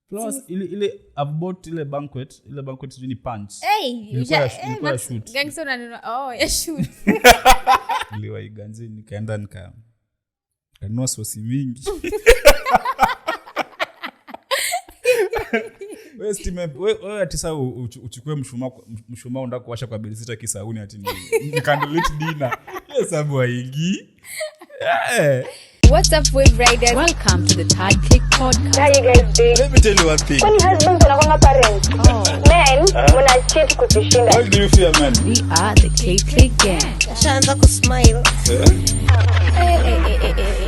Plus ile I've bought ile banquet ni punch. Ilikuwa shoot. Gangster ya shoot. Niliwaiganzi nikaenda kanunua sosi mingi. Wewe atisa uchukue mshumaa unataka kuwasha kwa belisita kisauni ati ni candlelit dinner. Sababu haingi. What's up, Waveriders? Welcome to the Tide Clique Podcast. How you guys doing? Let me tell you one thing. When husbands wanakuwa parents, men muna cheat kutushinda. What do you fear, man? We are the Clique Gang. Shaanza kusmile.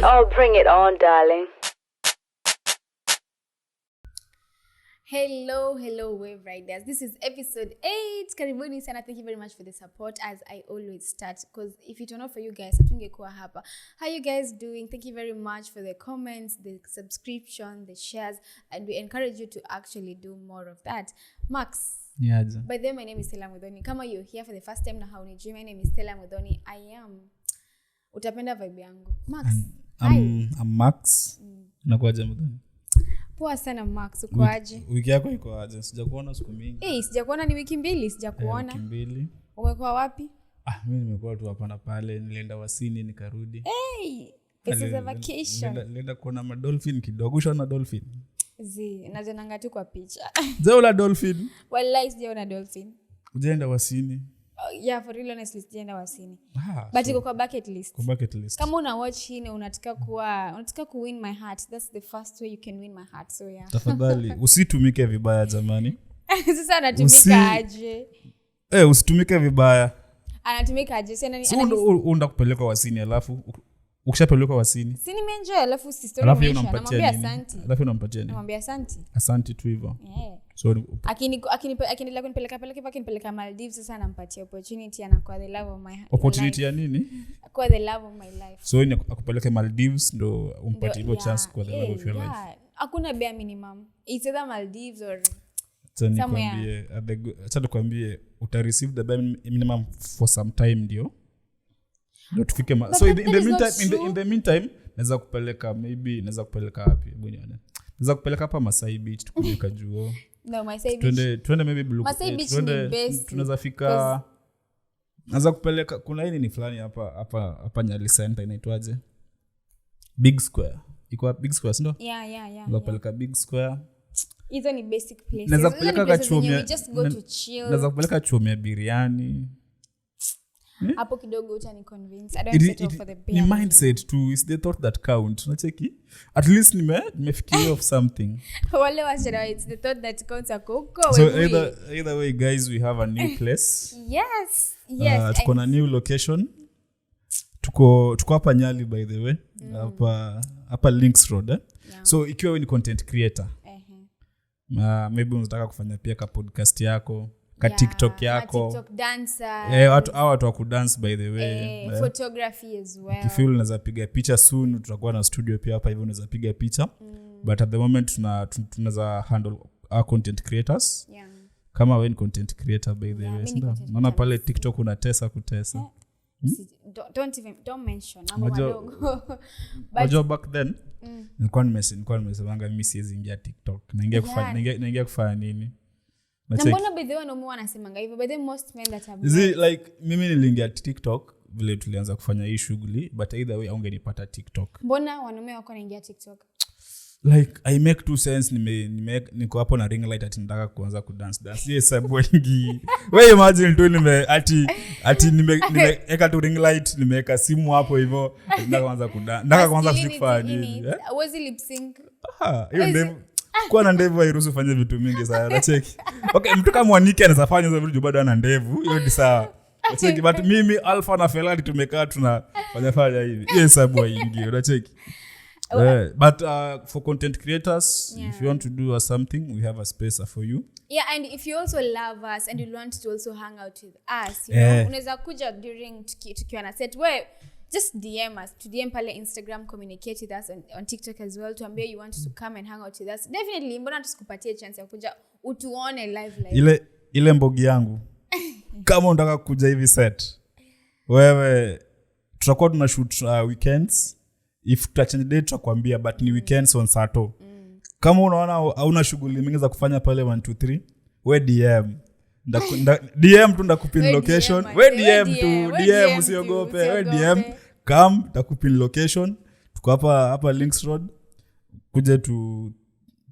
Oh, bring it on, darling. Hello Waveriders. This is episode 8. Karibuni sana. Thank you very much for the support as I always start, because if it were not for you guys hatungekuwa hapa. How you guys doing? Thank you very much for the comments, the subscription, the shares, and we encourage you to actually do more of that. Max. Niaje. By the way, my name is Fellah Mudoni. Kama you're here for the first time na haunijui, my name is Fellah Mudoni. I am utapenda vibe yangu. Max. I'm Max. Nakuaje Mudoni? Poa sana Max, uko aje? Wiki yako iko aje? Sijakuona siku mingi. Sijakuona ni wiki mbili, sijakuona. Wiki mbili. Umekuwa wapi? Mimi nimekuwa tu hapa na pale, nilienda Wasini nikarudi. This is a vacation. Nilienda kuona madolphin kidogo. Ushaona dolphin? Najonanga tu kwa picha. Zeula dolphin? Wallahi sijaona dolphin. Ujaenda Wasini? Yeah, for real honestly sijaenda Wasini. But iko kwa bucket list. Kwa bucket list. Kama una watch hii na unataka ku win my heart, that's the first way you can win my heart. So yeah. Tafadhali usitumike vibaya jamani. Sasa anatumika aje? Usitumike vibaya. Anatumika aje? Sasa unda kupeleka Wasini alafu ukishapeleka Wasini. Si nimeenjoy alafu si story meisha. Namwambia asante. Alafu unampatia nini? Namwambia asante. Asante tu hivyo. So akinipeleka akinipeleka Maldives, sasa nampatia opportunity na kwa the love of my heart. Opportunity ya nini? Kwa the love of my life. So ni akupeleke Maldives ndo umpatie hiyo chance kwa the love of your life. Hakuna bare minimum. It's either Maldives or somewhere. Acha nikwambie uta receive the bare minimum for some time ndio tufike so in the meantime naweza kupeleka wapi bwana, naweza kupeleka hapa Masai Beach tukupeleka juo. No, Masai Beach twende maybe Blue Masai Beach ni best. Tunaweza fika, naweza kupeleka kuna nini fulani hapa Nyali Center inaitwaje, Big Square. Iko Big Square ndio? Yeah. Naweza kupeleka Big Square. Hizo ni basic places. Naweza kupeleka Kachomia. Just go to chill. Naweza kupeleka Kachomia biriani. Hapo kidogo utani convince. I don't settle for the beer. Ni mindset too, is the thought that count. Unacheki? At least nimefikiria of something. Wale wachana, it's the thought that counts akoko. So either way guys, we have a new place. Yes. Tuko na new location. Tuko hapa Nyali by the way. Hapa Links Road. Yeah. So ikiwa wewe ni content creator. Maybe unataka kufanya pia ka podcast yako, ka TikTok yako, TikTok dancer. Watu wa kudance by the way. Photography as well. If you unaweza piga picha soon, tutakuwa na studio pia hapa hivyo unaweza piga picha. But at the moment tunaweza handle our content creators. Yeah. Kama wewe ni content creator by the way. Naona pale TikTok unatesa kutesa. Don't mention mambo madogo. But back then nilikuwa nimesemanga mimi siwezi ingia TikTok. Naingia kufanya nini? Na mbona by the way no wanasemanga hivyo? By the most men that have like mimi niliingia TikTok vile tulianza kufanya hii shughuli, but either way ungenipata TikTok. Mbona wanaume wako wanaingia TikTok? Like I make two sense, niko hapo na ring light ati nataka kuanza kudance. Yes, sababu wengi. Wewe imagine tu nimeweka tu ring light, nimeweka simu hapo hivyo, nataka kuanza kudance. Nataka kuanza kufanya nini? Was lip sync? Hiyo ndevu. Kwa na ndevu hairuhusu fanya vitu mingi sana. Cheki. Okay, mtu kama Mwaniki anaweza fanya hizo vitu bado ana ndevu. Hiyo ni sawa. Cheki, but mimi Alpha na Fellah tumekaa tunafanya hivi. Yes, sababu ingi. Unacheki. But for content creators, if you want to do something, we have a space for you. Yeah, and if you also love us and you want to also hang out with us, you know, unaweza kuja during tukiwa na set, where just DM us, to DM pale Instagram, communicate with us on TikTok as well, tuambie you want to come and hang out with us. Definitely, mbona tusikupatie chance ya kuja utuone live. Ile mbogi yangu. Kama unataka kuja hivi set, wewe tutakuwa tunashoot weekends. If tutachange date tutakwambia, but ni weekends on Saturday. kama unaona hauna shughuli mingi za kufanya pale 1 2 3 we DM DM tu ndakupin location we DM usiogope we DM come ndakupin location tuko hapa Links Road kuje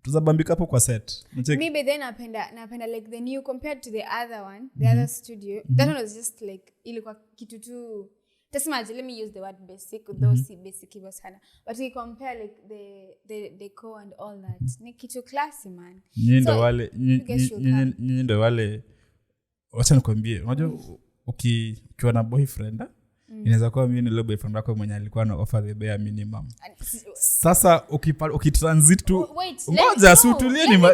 tuzabambika hapo kwa set. Maybe then napenda like the new compared to the other one, the other studio. That one was just like ilikuwa kitu tu. Let me use the word basic, though si basic hivyo sana. But we compare like the decor and all that. Ni kitu classy man. Nyinyi ndo wale wacha nikwambie. Unajua ukiwa na boyfriend inaweza kuwa mimi ni boyfriend wako mwenye alikuwa na offer the bare minimum. Sasa ukitransit tu ngoja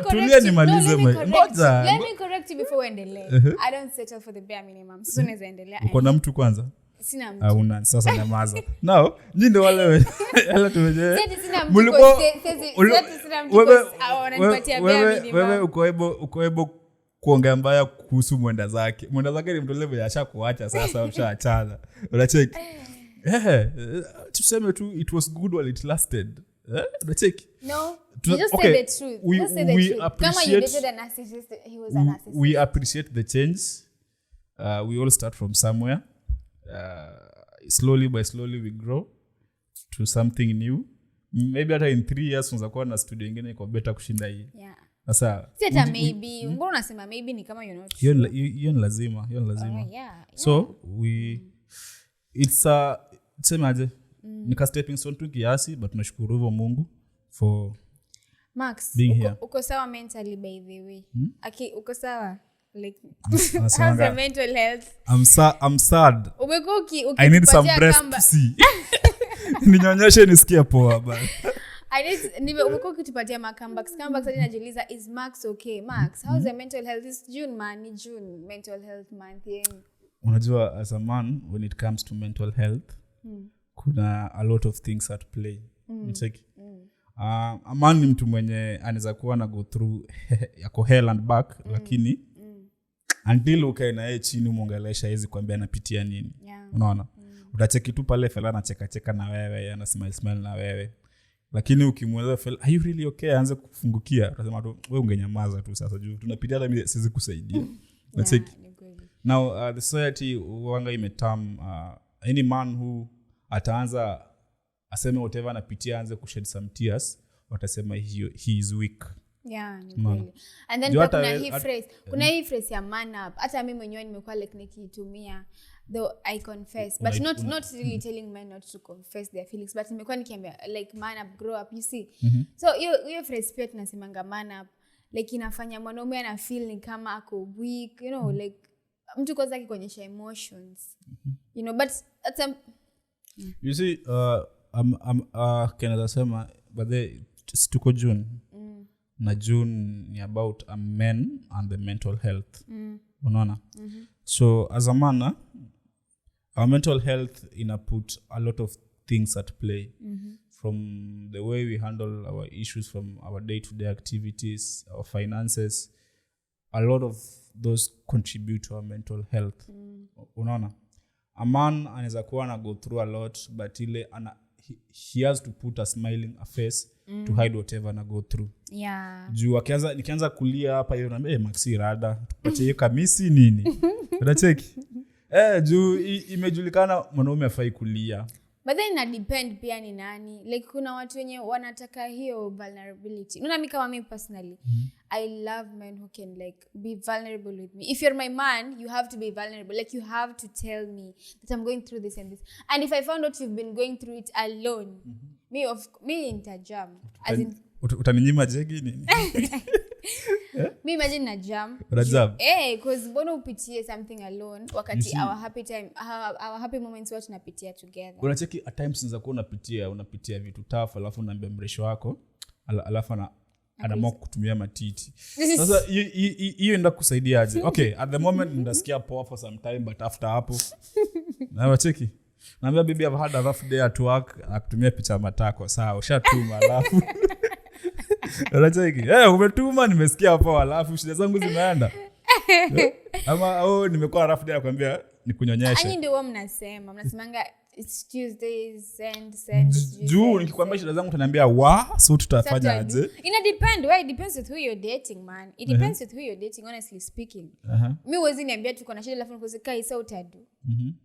tulie nimalize ngoja. Let me correct you before we endelee. I don't settle for the bare minimum. Sasa unaweza endelea. Uko na mtu kwanza? Sina mtu. Sasa nyamaza. Now, nyinyi ndio wale tumeje. Sina mtu. Wewe uko able kuongea mbaya kuhusu mwenda zake ni mtu level yashakuacha sasa ushaachana unacheki tuseme tu it was good while it lasted unacheki no you just say the truth kama you dated a narcissist he was a narcissist we appreciate the change we all start from somewhere slowly by slowly we grow to something new maybe hata in 3 years unaweza kuwa na studio nyingine iko better kushinda hii sasa sasa maybe mbona unasema maybe ni kama you're not hiyo ni lazima yeah. So it's semaje nika stepping stone tu kiasi but tunashukuru hivyo Mungu for Max uko sawa mentally by the way uko sawa like how's your mental health I'm sad umekuki I need some breast to see ninyonyeshe nisikie poa bana umekuwa ukitupatia comebacks hadi najiuliza is Max okay Max how's your mental health this June mental health month unajua as a man when it comes to mental health kuna a lot of things at play a man ni mtu mwenye anaweza kuwa na go through yako hell and back lakini until ukae na yeye chini muongelesha hizi kwambia anapitia nini unaona utacheki tu pale Fellah anacheka na wewe ana smile na wewe lakini ukimweleza Fellah are you really okay aanze kufungukia utasema tu wewe ungenyamaza tu sasa juu tunapitia hata mimi siwezi kusaidia now the society wanga imetam any man who ataanza aseme whatever anapitia aanze kushed some tears watasema he is weak ni kweli and then kuna hii phrase ya man up hata mimi mwenyewe nimekuwa like nikiitumia though I confess but not really telling men not to confess their feelings but nimekuwa nikiambia like man up grow up you see so hiyo phrase pia tunasemanga man up like inafanya mwanaume ana feel ni kama ako weak you know like mtu kwanza akionyesha emotions you know but at you see Canada sema but tuko June na June ni about a men and the mental health unaona so as a man our mental health put a lot of things at play from the way we handle our issues from our day-to-day activities our finances a lot of those contribute to our mental health unaona a man anaweza kuwa na go through a lot but ile he has to put a smiling face to hide whatever na go through juu nikianza kulia hapa hiyo na Maxi rada tupatie hiyo kamisi nini unacheki juu imejulikana mwanaume afai kulia but then ina depend pia ni nani like kuna watu wenye wanataka hiyo vulnerability unaona mimi kama mimi personally I love men who can like be vulnerable with me if you're my man you have to be vulnerable like you have to tell me that I'm going through this and this and if I found out you've been going through it alone me nitajam as in utaninyima jegi nini me imagine na jam cause mbona upitie something alone wakati our happy moments what tunapitia together unacheki at times unaweza kuwa unapitia vitu tough alafu unaambia mresho wako alafu anaamua kutumia matiti sasa hiyo enda kusaidia aje okay at the moment ndasikia poa for some time but after hapo na wacheki naambia baby I've had a rough day at work akutumia picha matako sawa ushatuma alafu unacheki umetuma nimesikia hapo alafu shida zangu zimeenda ama nimekuwa rough day nakwambia nikunyonyesha ani ndio mnasemanga it's Tuesdays send juu nikikwambia shida zangu utaniambia so tutafanya aje. Ina depend, it depends with who you're dating, man. It depends with who you're dating, honestly speaking. Mi huwezi niambia tuko na shida alafu nikusikai so utadu.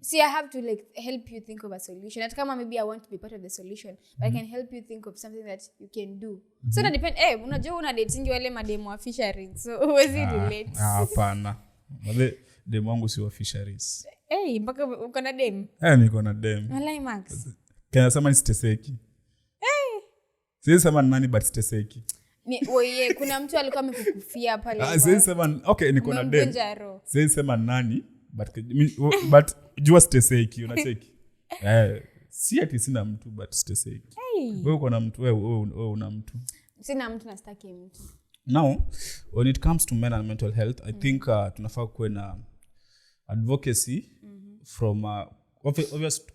See, I have to like help you think of a solution. Hata kama maybe I want to be part of the solution, but I can help you think of something that you can do. So ina depend, unajua una dating wale mademu wa fisheries. So huwezi relate. Hapana. Wale demu wangu si wa fisheries. Mpaka uko na dem? Niko na dem. Walai Max. Kana sema ni steseki. Siwezi sema nani but steseki. Kuna mtu alikuwa amekukufia pale. Siwezi sema niko na dem. Siwezi sema nani but jua steseki unacheki. Si ati sina mtu but steseki. Wewe uko na mtu, wewe una mtu. Sina mtu na sitaki mtu. Now, when it comes to men and mental health, I think tunafaa kuwe na advocacy from obvious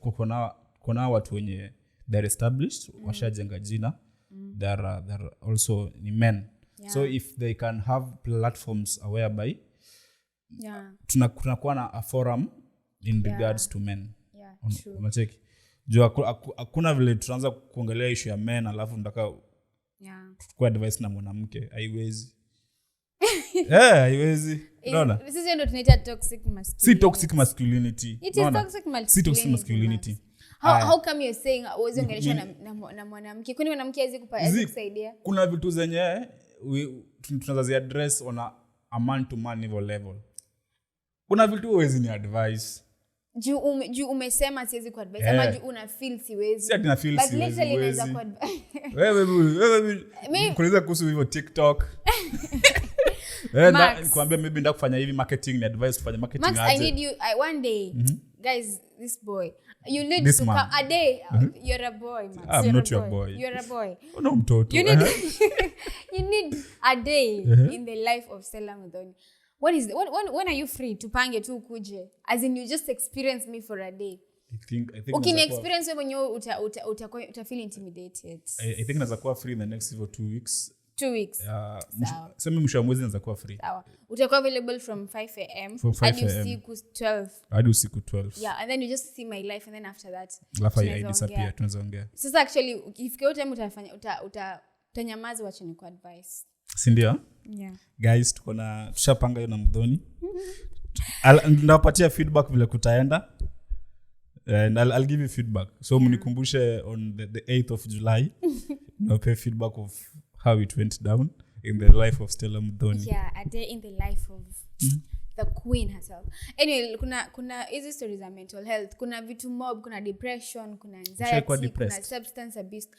kuna watu wenye they're established, washajenga jina, they're also ni men. So if they can have platforms whereby tunakuwa na a forum in regards to men. Unacheki. Juu hakuna vile tunaanza kuongelea issue ya men alafu nataka kwa advice na mwanamke haiwezi. Haiwezi. Unaona? This is ndio tunaita toxic masculinity. Si toxic masculinity. It is toxic masculinity. Si toxic masculinity. How come you're saying uwezi ongeleshwa na mwanamke? Kwani mwanamke hawezi kusaidia? Kuna vitu zenye tunazazi address on a man to man level. Kuna vitu huwezi ni advice. Juu umesema siwezi ku advice ama juu una feel siwezi. Si ati na feel siwezi. But literally inaweza ku advice. Wewe kuuliza kuhusu hivyo TikTok. Nikwambia maybe ndio kufanya hivi marketing ni advice kufanya marketing aje. Max, I need you one day. Guys, this boy. You need this to come a day. You're a boy, Max. I'm not your boy. You're a boy. No mtoto. You need a day in the life of Fellah Mudhoni. When are you free to pange tu kuje? As in you just experience me for a day. I think okay, experience wewe mwenyewe uta feel intimidated. I think naweza kuwa free in the next 2 weeks. 2 weeks. Sema mwisho wa mwezi naweza kuwa free. Sawa. Utakuwa available from 5 am hadi usiku 12. Hadi usiku 12. Yeah, and then you just see my life and then after that I disappear, tunaweza ongea. Sasa actually ifike time utafanya utanyamaza wacha ni ku advice. Si ndio? Yeah. Guys, tushapanga hiyo na Mdhoni. Ndapatia feedback vile kutaenda. And I'll give you feedback. So mnikumbushe on the 8th of July. Pay feedback of how it went down in the life of Fellah Mudhoni. Yeah, a day in the life of the queen herself. Anyway, kuna hizi stories za mental health. Kuna vitu mob, kuna depression, kuna anxiety, kuna substance abuse.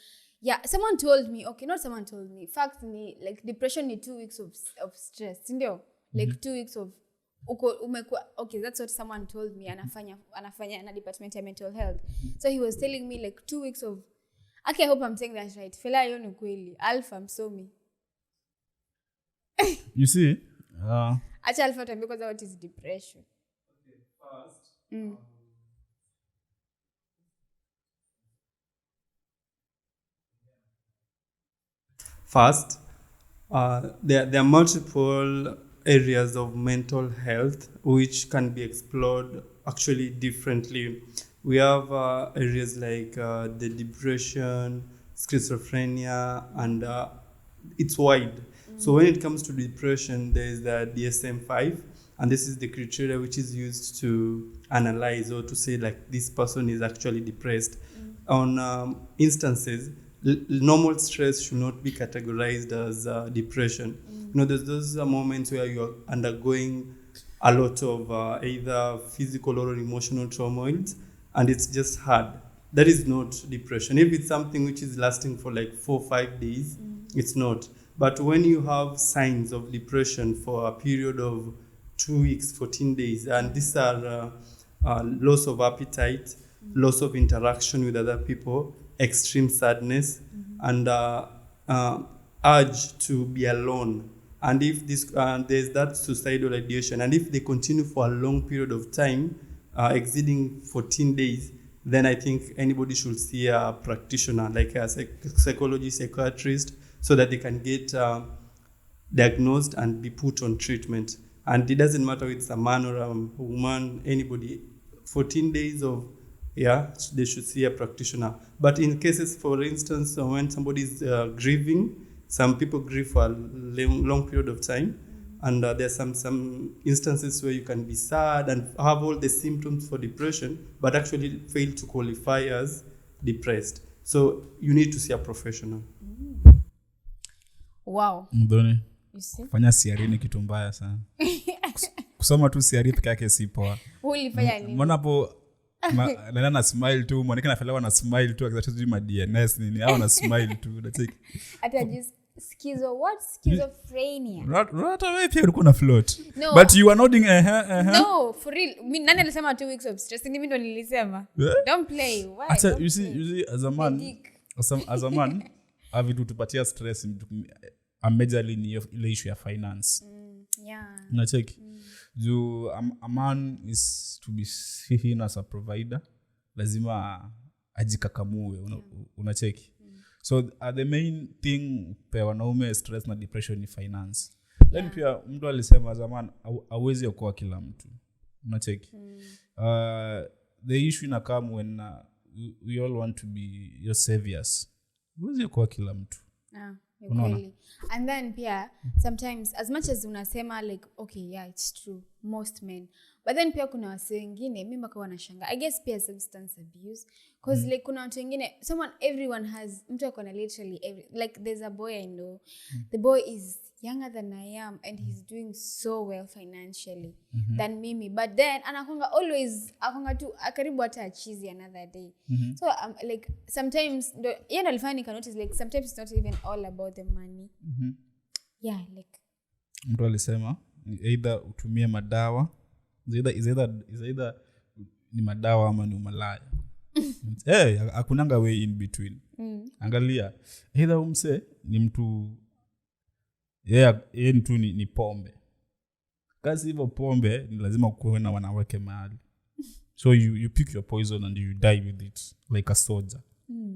Yeah, someone told me, okay, not someone told me. Fact ni like depression ni 2 weeks of stress, ndio? Like 2 weeks of okay, that's what someone told me. Anafanya na department ya mental health. So he was telling me like 2 weeks of okay, I hope I'm saying that right. Fellah, hiyo ni kweli. Alpha msomi. You see? Acha Alpha tuambie kwanza what is depression. Okay, first. First, there are multiple areas of mental health which can be explored actually differently. We have areas like the depression, schizophrenia, and it's wide. So when it comes to depression, there is the DSM-5, and this is the criteria which is used to analyze or to say like this person is actually depressed. On instances, normal stress should not be categorized as depression. You know, there's those moments where you're undergoing a lot of either physical or emotional turmoils, and it's just hard. That is not depression. If it's something which is lasting for like 4 or 5 days, it's not. But when you have signs of depression for a period of 2 weeks, 14 days, and these are loss of appetite, loss of interaction with other people, extreme sadness, and urge to be alone. And if this there's that suicidal ideation, and if they continue for a long period of time, exceeding 14 days, then I think anybody should see a practitioner, like a psychologist, psychiatrist, so that they can get diagnosed and be put on treatment. And it doesn't matter if it's a man or a woman, anybody. 14 days of they should see a practitioner. But in cases, for instance, when somebody is grieving, some people grieve for a long period of time. And there's some instances where you can be sad and have all the symptoms for depression, but actually fail to qualify as depressed. So you need to see a professional. Wow. Mdoni. You see? Fanya CRE ni kitu mbaya sana. Kusoma tu CRE peke yake si poa. Ulifanya nini? Mbona hapo na smile tu, Mwaniki na Fellah na smile tu akizatuzui ma DNS nini, au na smile tu, that's it. Hata just schizophrenia. Not away pia ulikuwa na float. No. But you are nodding No, for real. Nani alisema 2 weeks of stress? Mimi ndo nilisema. Don't play. Why? Acha, you see as a man avitu tupatia stress majorly ni ile issue ya finance. Yeah. Unacheki. Juu a man is to be seen as a provider, lazima ajikakamue, unacheki. So the main thing pe wanaume stress na depression ni finance. Then pia mtu alisema zaman hawezi okoa kila mtu, unacheki. The issue ina come when we all want to be your saviors. Hawezi okoa kila mtu. Really. And then pia sometimes as much as unasema like okay, yeah, it's true, most men, but then pia kuna watu wengine mimi mpaka wanashanga, I guess pia substance abuse, because like kuna watu wengine, everyone has mtu akona literally like there's a boy I know, the boy is younger than I am and he's doing so well financially than mimi, but then anakonga always akonga tu karibu hata achizi another day. So like sometimes you know alifanya nika notice like sometimes it's not even all about the money. Yeah, like mtu alisema either utumie madawa, is either ni madawa ama ni umalaya. Hakunanga way in between. Angalia either umse ni mtu yeye mtu ni pombe. Kazi hivyo pombe ni lazima kuwe na wanawake mahali. So you pick your poison and you die with it like a soldier.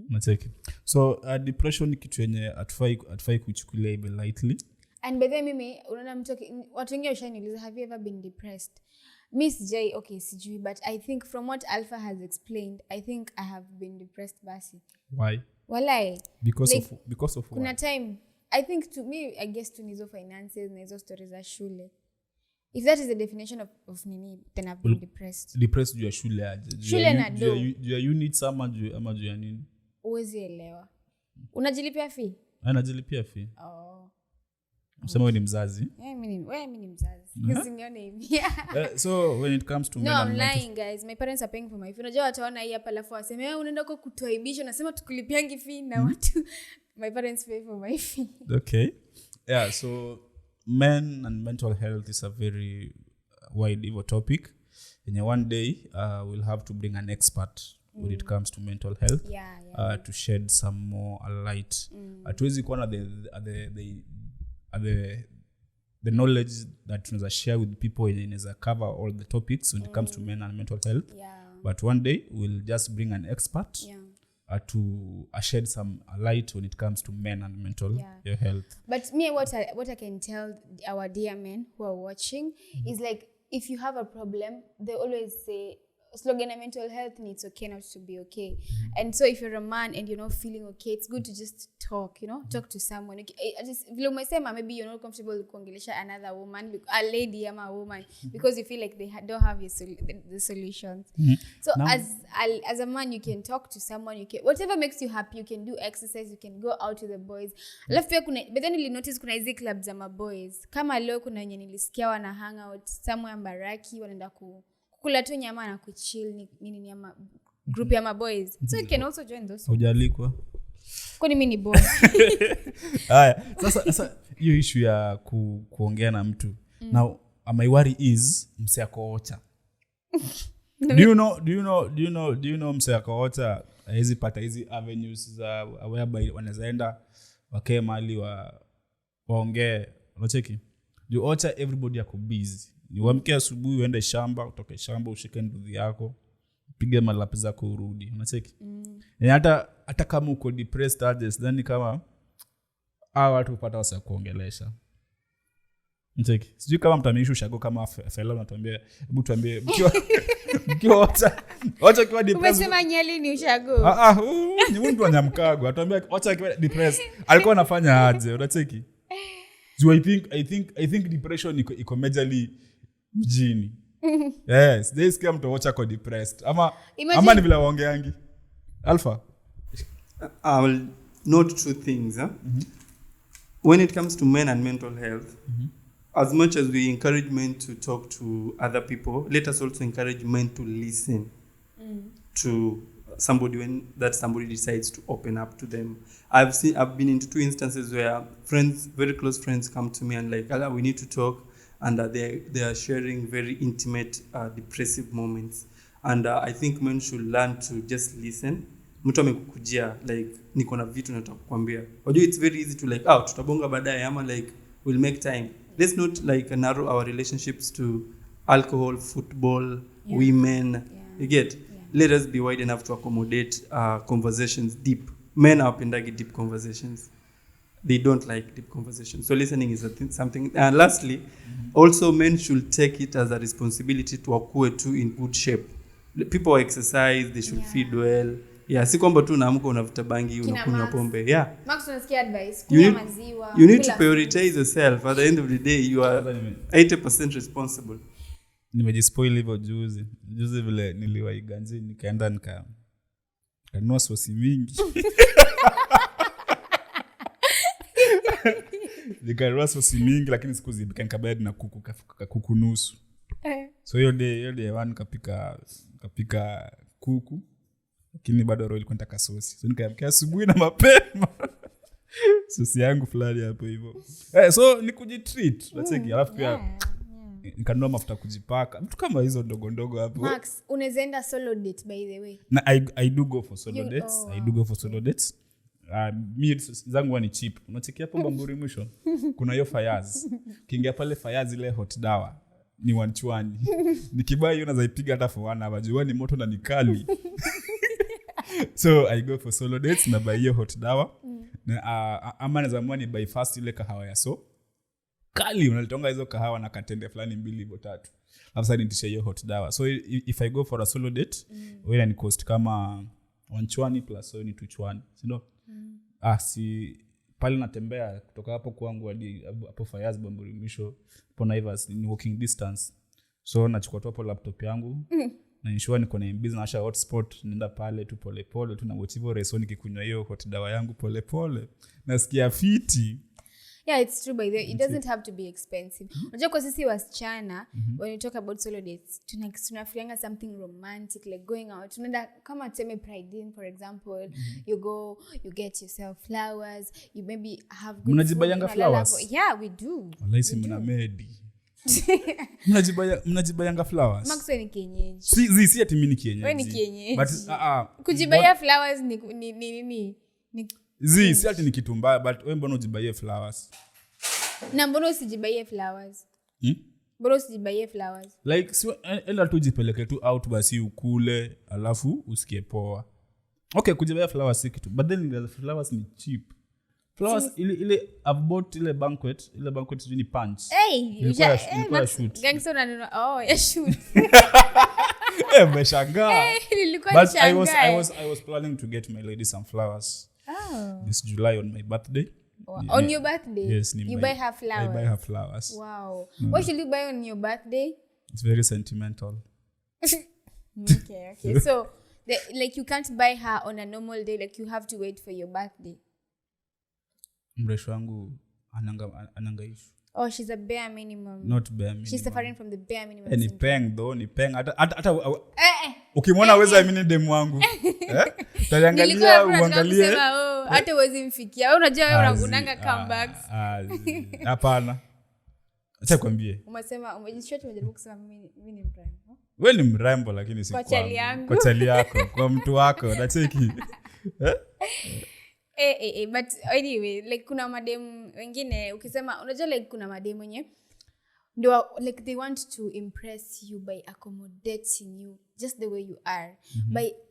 Unacheki. So depression ni kitu yenye atufai kuchukulia ibe lightly. And by the way mimi unaona watu wengi washaniuliza have you ever been depressed? Miss J, okay, sijui, but I think from what Alpha has explained, I think I have been depressed basi. Why? Walai. Because of kuna what? Time I think to me I guess to nizo finances na hizo stories za shule. If that is the definition of nini, then I've been depressed. Depressed juu ya shule aje? Shule na do. Juu ya units ama juu ya nini? Uwezi elewa. Unajilipia fee? Anajilipia fee. Msema wewe ni mzazi? Wewe ni mzazi. Usinione hivi. So when it comes to men I'm lying guys. My parents are paying for my fee. Unajua wataona hii hapa alafu waseme wewe unaenda kwa kutoaibisha unasema tukulipiangi fee na watu. My parents pay for my fee. Okay. Yeah, so men and mental health is a very wide topic. And one day we'll have to bring an expert when it comes to mental health to shed some more light. Atuwezi kuwa na the knowledge that tunaweza share with people inaweza cover all the topics when it comes to men and mental health. But one day we'll just bring an expert to shed some light when it comes to men and mental health. But me, what I can tell our dear men who are watching is like, if you have a problem, they always say, slogan mental health, and it's okay not to be okay. And so if you're a man and you're not feeling okay, it's good to just talk, talk to someone. Just maybe you're not comfortable kuongelesha another woman, a lady ama a woman, because you feel like they don't have the solutions. So now, as a man, you can talk to someone, you can, whatever makes you happy, you can do exercise, you can go out with the boys. Alafu pia but then you'll notice kuna hizi clubs za boys. Kama leo kuna wenye nilisikia wana hang out somewhere Mbaraki, wanaenda kula tu nyama na kuchill nini ama group ya boys. So you can also join those. Hujalikwa? Kwani mimi ni boy. Haya, sasa hiyo issue ya kuongea na mtu. Now my worry is mse akoocha. Do you know mse akoocha hizi pata hizi avenues za whereby wanazaenda wakae mahali waongee, unacheki? You ocha everybody yako busy. Uamke asubuhi uende shamba, utoke shamba ushike nduthi yako, pige malapi zako urudi, unacheki? Hata kama uko depressed aje, sidhani kama watu upata wasa kuongelesha. Mteki. Sijui kama mtamishu shago kama Fellah anatuambia hebu tuambie mkiwa wacha kiwa depressed. Umesema Nyali ni ushago. Ni mtu anyamkago. Atuambia wacha kiwa depressed. Alikuwa anafanya aje? Unacheki? So I think depression iko majorly mjini. Yes, they scam to watch ako depressed. Ama ni vile waongeangi. Alpha. I will note two things. When it comes to men and mental health, as much as we encourage men to talk to other people, let us also encourage men to listen to somebody when that somebody decides to open up to them. I've been into 2 instances where friends, very close friends, come to me and like, we need to talk, and they are sharing very intimate, depressive moments. And I think men should learn to just listen. Mtu amekukujia like niko na vitu nataka kukwambia. Although it's very easy to like tutabonga baadaye ama like we'll make time. Let's not like narrow our relationships to alcohol, football, women. You get? Let us be wide enough to accommodate conversations deep. Men are pendagi deep conversations. They don't like deep conversations. So listening is something. And lastly, also men should take it as a responsibility to akue too in good shape. People exercise, they should feed well. Yeah, si kwamba tu unaamka unavuta bangi unakunywa pombe. Yeah. Max unasikia advice, kunywa maziwa. You need to prioritize yourself. At the end of the day, you are 80% responsible. Nimejispoil hivyo juzi vile niliwaiganzi nikaenda nikanunua sosi mingi. Nikanunua sosi mingi lakini sikuzipika nikabadi na kuku nusu. So hiyo day one kapika kuku. Lakini bado roho ilikuwa nataka sosi. So nikaamkia asubuhi na mapema. Sosi yangu fulani hapo hivyo. So ni kujitreat. Let's alafu pia nikanunua mafuta kujipaka. Mtu kama hizo ndogo hapo. Max, unaenda solo date by the way? Na I do go for solo dates. I do go for solo dates. Mi zangu ni cheap. Unachekia hapo Bamburi mwisho. Kuna hiyo Fayaz. Kiingia pale Fayaz ile hot dawa. Ni wanchwani. Nikibai hiyo naweza ipiga hata for 1 hour. Jua ni moto na ni kali. So I go for solo dates na buy hiyo hot dawa. Ama nazamua ni buy fast ile kahawa ya so. Kali unalitonga hizo kahawa na katende fulani 2 au 3. After nitisha hiyo hot dawa. So if I go for a solo date, wewe ni cost kama 1 chwani plus so ni 2 chwani. Sio? Si pale natembea kutoka hapo kwangu hadi hapo Fayaz Bamburi mwisho hapo Naivas ni walking distance. So nachukua tu hapo laptop yangu. Na ensure niko na MB na hotspot nenda pale tu pole tu na watch hivyo resoni kikunywa hiyo hot dawa yangu pole. Nasikia fiti. Yeah, it's true by the way. It doesn't have to be expensive. Unajua kwa sisi wasichana when you talk about solo dates, tunafikiria something romantic like going out. Tunaenda kama tuseme Pride Inn for example, you go, you get yourself flowers, you maybe have good Mnajibayanga flowers? Yeah, we do. Wallahi si mna medi. Mnajibayanga flowers? Max ni kienyeji. Si ati mimi ni kienyeji. Wewe ni kienyeji. But kujibaya flowers ni si ati ni kitu mbaya but wewe mbona ujibaye flowers? Na mbona usijibaye flowers? Mbona usijibaye flowers? Like ela tu jipeleke tu out basi ukule alafu usikie poa. Okay, kujibaye flowers si kitu. But then the flowers ni cheap. Flowers ile I've bought ile banquet ni punch. Ilikuwa shoot. Gangster na ya shoot. Umeshangaa. But I was planning to get my lady some flowers. This July on my birthday. On your birthday? Yes. You buy her flowers? I buy her flowers. Wow. What should you buy on your birthday? It's very sentimental. Okay. So, like you can't buy her on a normal day, like you have to wait for your birthday. Mresho wangu ananga issue. Oh, she's a bare minimum. Not bare minimum. She's suffering from the bare minimum. Ni peng though, ni peng. Hata ukimwona weza mimi demu wangu. Taliangalia uangalie. Hata uwezi mfikia. Wewe unajua wewe unanga comebacks. Hapana. Acha kwambie. Umejishoti umejaribu kusema mimi ni mrembo. Wewe ni mrembo lakini si kwa chali yangu. Kwa chali yako, kwa mtu wako. Nacheki. But anyway, like kuna mademu wengine ukisema unajua like kuna mademu wenye like they want to impress you by accommodating you just the way you are.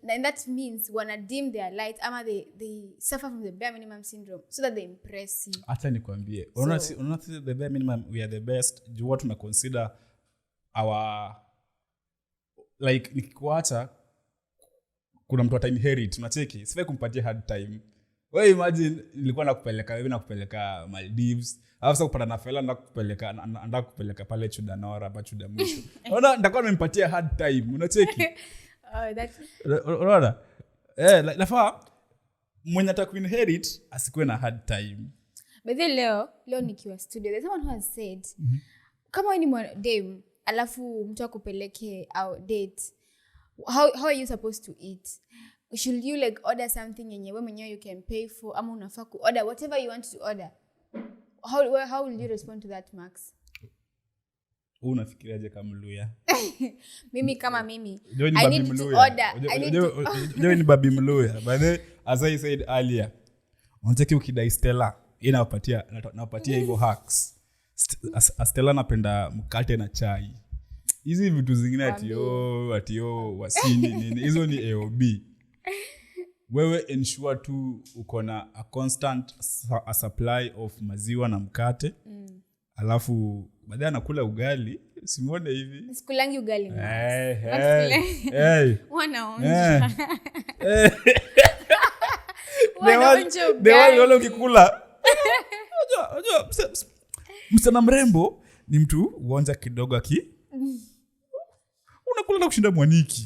And that means wanna dim their light ama they suffer from the bare minimum syndrome so that they impress you. Hata nikwambie unaona the bare minimum we are the best. Do what tuna consider our like nikikuacha kuna mtu atainherit unacheki sifai kumpatia hard time. Wewe imagine nilikuwa nakupeleka Maldives alafu sasa kupata na Fellah nataka kupeleka pale Chudanora hapa Chuda mwisho. Unaona nitakuwa nimempatia hard time unacheki. Unaona nafaa mwenye atakuinherit asikuwe na hard time. But then leo nikiwa studio there's someone who has said kama wewe ni dem alafu mtu akupeleke out date how are you supposed to eat? Should you like order something yenye wewe mwenyewe you can pay for ama unafaa ku order whatever you want to order? How will you respond to that, Max? Unafikiriaje kama Mluya? Mimi kama mimi I need to order. Wewe ni babi Mluya. By the way, as I said earlier, unataka ukidai Stella, napatia hivyo hacks. Stella napenda mkate na chai. Hizi vitu zingine ati wasini nini. Hizo ni AOB. Wewe ensure tu uko na a constant a supply of maziwa na mkate. Alafu baadaye anakula ugali. Simuone hivi. Sikulangi ugali. Wanaonja. Wale ukikula. Unajua msichana mrembo ni mtu uonja kidogo unakula na kushinda Mwaniki.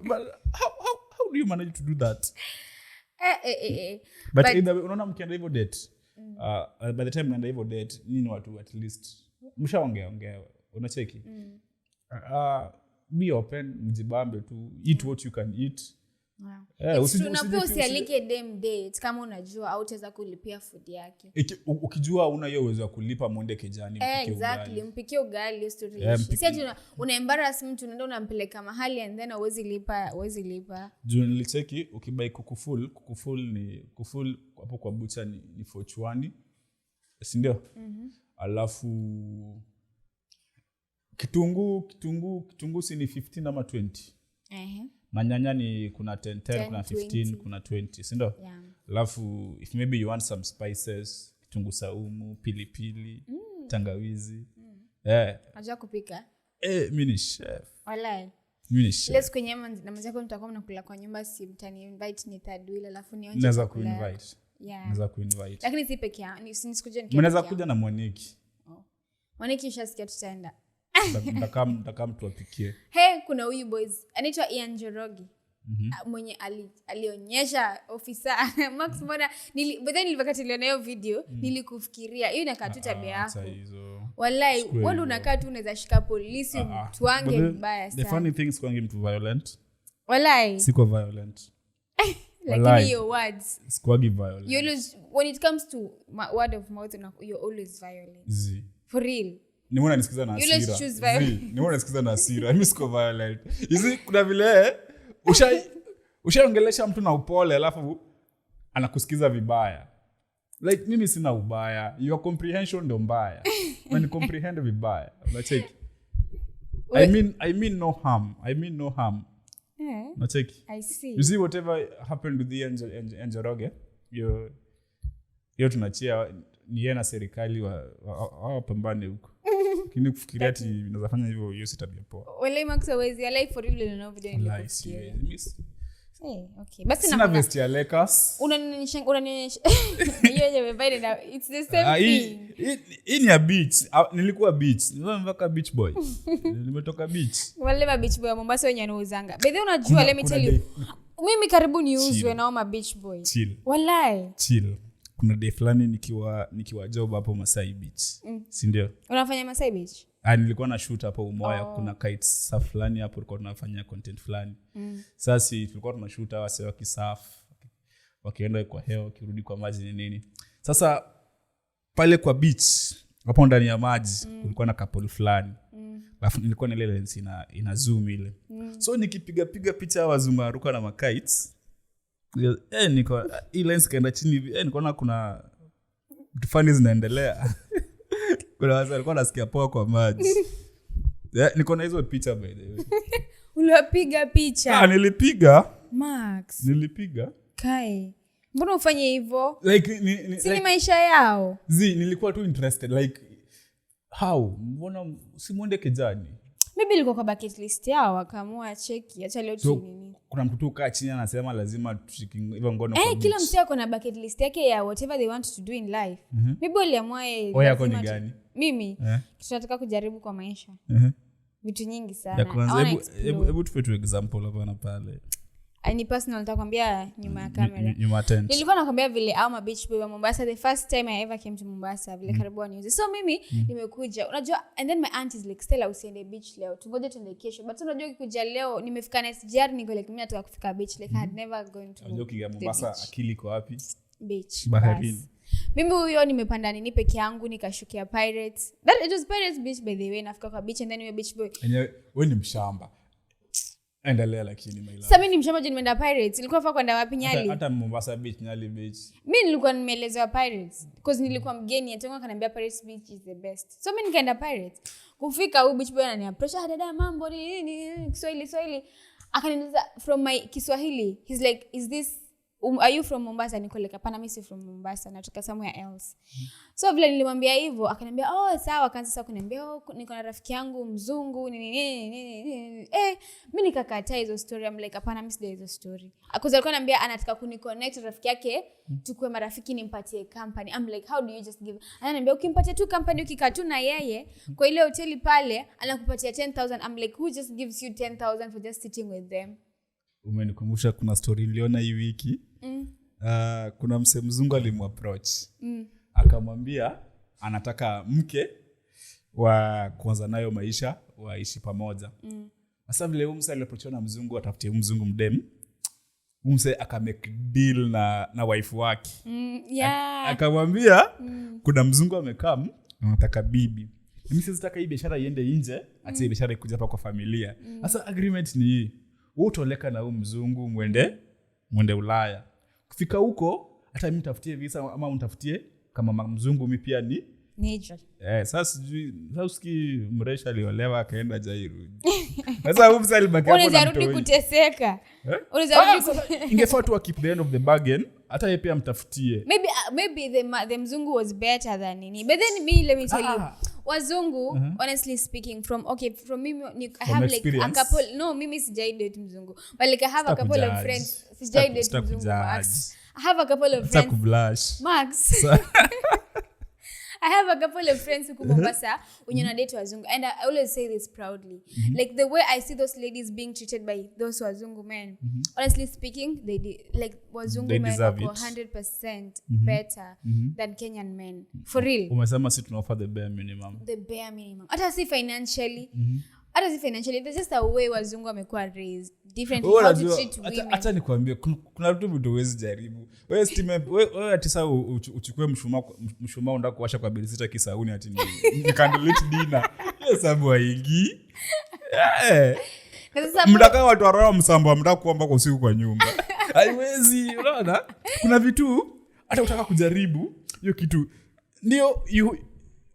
But how do you manage to do that? But unaona mkienda hivyo date. By the time mnaenda hivyo date nini watu at least mshaongea unacheki. Be open mjibambe tu eat what you can eat. Usialike dem date kama unajua au utaweza kulipia food yake. Ukijua una hiyo uwezo wa kulipa mwende kijani exactly mpikie ugali story. Sisi una embarrass mtu unaenda unampeleka mahali and then huwezi lipa. Juu nilicheki ukibai kuku full hapo kwa bucha ni forchwani. Si ndio? Alafu kitunguu si ni 15 ama 20. Na nyanya ni kuna 10, kuna 15, kuna 20, si ndio? Alafu if maybe you want some spices, kitunguu saumu, pilipili, tangawizi. Unajua kupika? Mimi ni chef. Wallahi. Mimi ni chef. Let's kwenye na mzako mtakuwa mnakula kwa nyumba si mtani invite ni third wheel alafu nionje. Naweza kuinvite. Naweza kuinvite. Lakini si peke yangu, nisikuje nikiwa. Mnaweza kuja na Mwaniki. Mwaniki ushasikia tutaenda. Ndaka mtu apikie. Kuna huyu boys anaitwa Njoroge. Mwenye alionyesha ofisa Max mbona wakati niliona hiyo video nilikufikiria hiyo inakaa tu tabia yako. Wallahi wewe unakaa tu unaweza shika polisi tuange mbaya sana. The funny thing is going to violent. Wallahi siko violent. Like your words squaggy violent. You always when it comes to word of mouth you're always violent. For real. Nimeona nisikiza na hasira. Nimeona nisikiza na hasira. Mimi siko violent. Hizi kuna vile ushaongelesha mtu na upole alafu anakusikiza vibaya. Like mimi sina ubaya. Your comprehension ndio mbaya. When you comprehend vibaya. Unacheki. I mean no harm. Unacheki. I see. You see whatever happened with the Njoroge. Yo tunachia ni yeye na serikali wa pambane huko. Kini kufikiria ati unaweza fanya hivyo hiyo si tabia poa. Wale Max always ya life for real no video nilipofikiria. Okay. Basi na vest ya Lakers. Unanionyesha yeye amevaa na it's the same thing. Hii ni ya beach. Nilikuwa beach. Nimevaa beach boy. Nimetoka beach. Wale ma beach boy Mombasa wenye anauzanga. By the way unajua let me tell you. Mimi karibu niuzwe na ma beach boy. Wallahi. Chill. Kuna day fulani nikiwa job hapo Masai Beach. Si ndio? Unafanya Masai Beach? Nilikuwa na shoot hapo Umoya kuna kites surf fulani hapo tulikuwa tunafanya content fulani. Sasa tulikuwa tunashoot wase wakisurf wakienda kwa hewa wakirudi kwa maji nini. Sasa pale kwa beach hapo ndani ya maji kulikuwa na couple fulani. Alafu nilikuwa na ile lens ina zoom ile. So nikipiga picha wazuma ruka na kites. Niko hii lens kaenda chini hivi nikaona kuna vitu funny zinaendelea. kuna wasa alikuwa nasikia poa kwa maji. Niko na hizo picha by the way. Ulipiga picha? Nilipiga. Max. Nilipiga. Kai. Mbona ufanye hivyo? Like si maisha yao. Nilikuwa too interested like how? Mbona simuende kijani? Maybe ilikuwa kwa bucket list yao wakaamua cheki acha leo tu nini. Kuna mtu tu kaa chini anasema lazima tushike hivyo ngono kwa beach. Kila mtu ako na bucket list yake ya whatever they want to do in life. Maybe waliamua yako ni gani? Mimi tunataka kujaribu kwa maisha. Vitu nyingi sana. Hebu tupe tu example hapa na pale. Ni personal nitakwambia nyuma ya kamera. Nyuma tent. Nilikuwa nakwambia vile ama beach boy wa Mombasa the first time I ever came to Mombasa vile karibu news. So mimi nimekuja. Unajua and then my aunt is like Stella usiende beach leo. Tungoje tuende kesho. But unajua ukikuja leo nimefika na SGR niko like mimi nataka kufika beach like I had never gone to. Unajua ukiga Mombasa akili iko wapi? Beach. Baharini. Mimi huyo nimepanda nini peke yangu nikashukia Pirates. It was Pirates beach by the way nafika kwa beach and then we beach boy. Wewe ni mshamba. Endelea lakini my love. Sasa mimi ni mshamba je nimeenda Pirates. Nilikuwa faa kwenda wapi Nyali? Hata Mombasa beach, Nyali beach. Mimi nilikuwa nimeelezewa Pirates because nilikuwa mgeni atonga akaniambia Pirates beach is the best. So mimi nikaenda Pirates. Kufika huko beach boy ananiapproach dada mambo nini Kiswahili. Akaniuliza from my Kiswahili. He's like is this are you from Mombasa? Niko like hapana mimi si from Mombasa natoka somewhere else. So vile nilimwambia hivyo akaniambia sawa akaanza sasa kuniambia niko na rafiki yangu mzungu nini mimi nikakataa hizo story. I'm like hapana mimi sija hizo story. Akaanza alikuwa ananiambia anataka kuniconnect rafiki yake tukue marafiki nimpatie company. I'm like how do you just give? Ananiambia ukimpatia tu company ukikaa tu na yeye kwa ile hoteli pale anakupatia 10,000. I'm like who just gives you 10,000 for just sitting with them? Umenikumbusha kuna story niliona hii wiki. Kuna msee mzungu alimapproach. Akamwambia anataka mke wa kuanza nayo maisha waishi pamoja. Sasa vile msee aliapproachwa na mzungu atafutie mzungu mdem. Msee akamake deal na wife wake. Akamwambia kuna mzungu amekaa anataka bibi. Mimi sitaka hii biashara iende nje, acha biashara ikuja hapa kwa familia. Sasa agreement ni hii. Utoleka na mzungu mwende Ulaya. Kufika huko hata mimi nitafutie visa ama unitafutie kama mzungu mimi pia ni nature. Sasa sijui uski mresha aliolewa akaenda Jairu. Sasa huyu msali baki hapo. Unaweza rudi kuteseka. Unaweza rudi ingefaa tu keep the end of the bargain hata yeye pia mtafutie. Maybe the mzungu was better than nini. But then me let me tell you wazungu honestly speaking from me I have like a couple mimi sijai date mzungu but like I have a couple of friends sijai date mzungu Max. I have a couple of friends Max. I have a couple of friends who Mombasa when you date wazungu and I always say this proudly. Like the way I see those ladies being treated by those wazungu men. Honestly speaking they like wazungu men are 100% better than Kenyan men. For real. Umesema si tunaoffer the bare minimum. The bare minimum. Hata si financially. There's just a way wazungu wamekuwa raised differently how to treat women. Acha nikwambie kuna vitu huwezi jaribu. Wewe atisa uchukue mshumaa unataka kuwasha kwa bilisita kisauni ati ni candlelit dinner. Yes sababu haingii. Mtaka watu warao msamba mtaka kuomba kwa usiku kwa nyumba. Haiwezi, unaona? Kuna vitu hata utaka kujaribu hiyo kitu. Ndio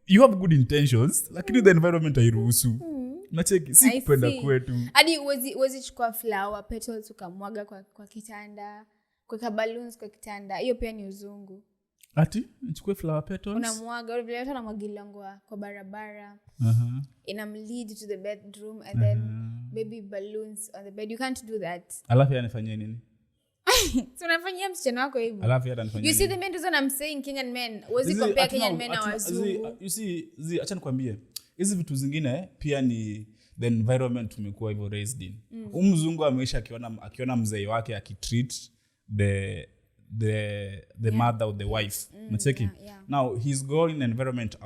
you have good intentions lakini the environment hairuhusu. Nacheki si kupenda kwetu. Hadi uwezi chukua flower petals ukamwaga kwa kitanda, kwa balloons kwa kitanda. Hiyo pia ni uzungu. Ati nichukue flower petals? Unamwaga vile hata unamwagilia kwa barabara. Inamlead to the bedroom and then baby balloons on the bed. You can't do that. Alafu yanifanyia nini? Tunafanyia msichana wako hivyo. Alafu yata anifanyia. You see the men reason I'm saying Kenyan men. Wezi compare Kenyan men na wazungu. You see acha nikwambie. Hizi vitu zingine pia ni the environment tumekuwa hivyo raised in. Mzungu ameisha akiona mzee wake akitreat the mother or the wife. Unacheki? Now he's going in an environment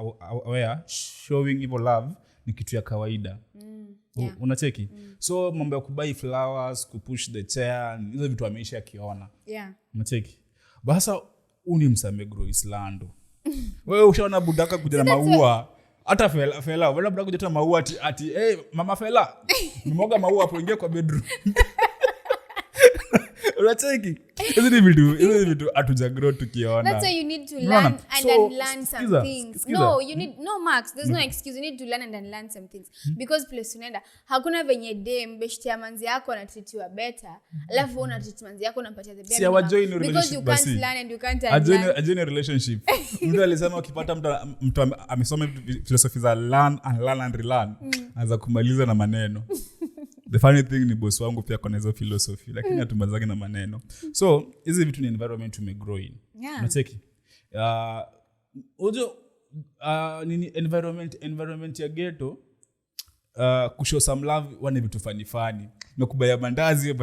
where showing evil love ni kitu ya kawaida. Unacheki? So mambo ya kubuy flowers, kupush the chair, hizo vitu ameisha akiona. Unacheki? Basa uni msamegro Islando. Wewe ushaona budaka kuja na maua. Hata Fellah wala bado kujeta maua ati mama Fellah mmoga maua hapo ingia kwa bedroom. unacheki hizi vitu atuja grow tukiona. That's why you need to learn and unlearn some things. No, you need no Max, there's no excuse. You need to learn and unlearn some things because place unaenda hakuna venye dem beshte ya manzi yako anatreatiwa better alafu una treat manzi yako unampatia the better because you can't learn and you can't unlearn. A join relationship. Mtu alisema ukipata mtu amesoma philosophy za learn and relearn anza kumaliza na maneno. The funny thing ni boss wangu pia kuna hizo philosophy lakini hatumalizagi na maneno. So hizi vitu ni environment to grow in. Unacheki nini environment ya ghetto kushow some love wane vitu funny na kubaya mandazi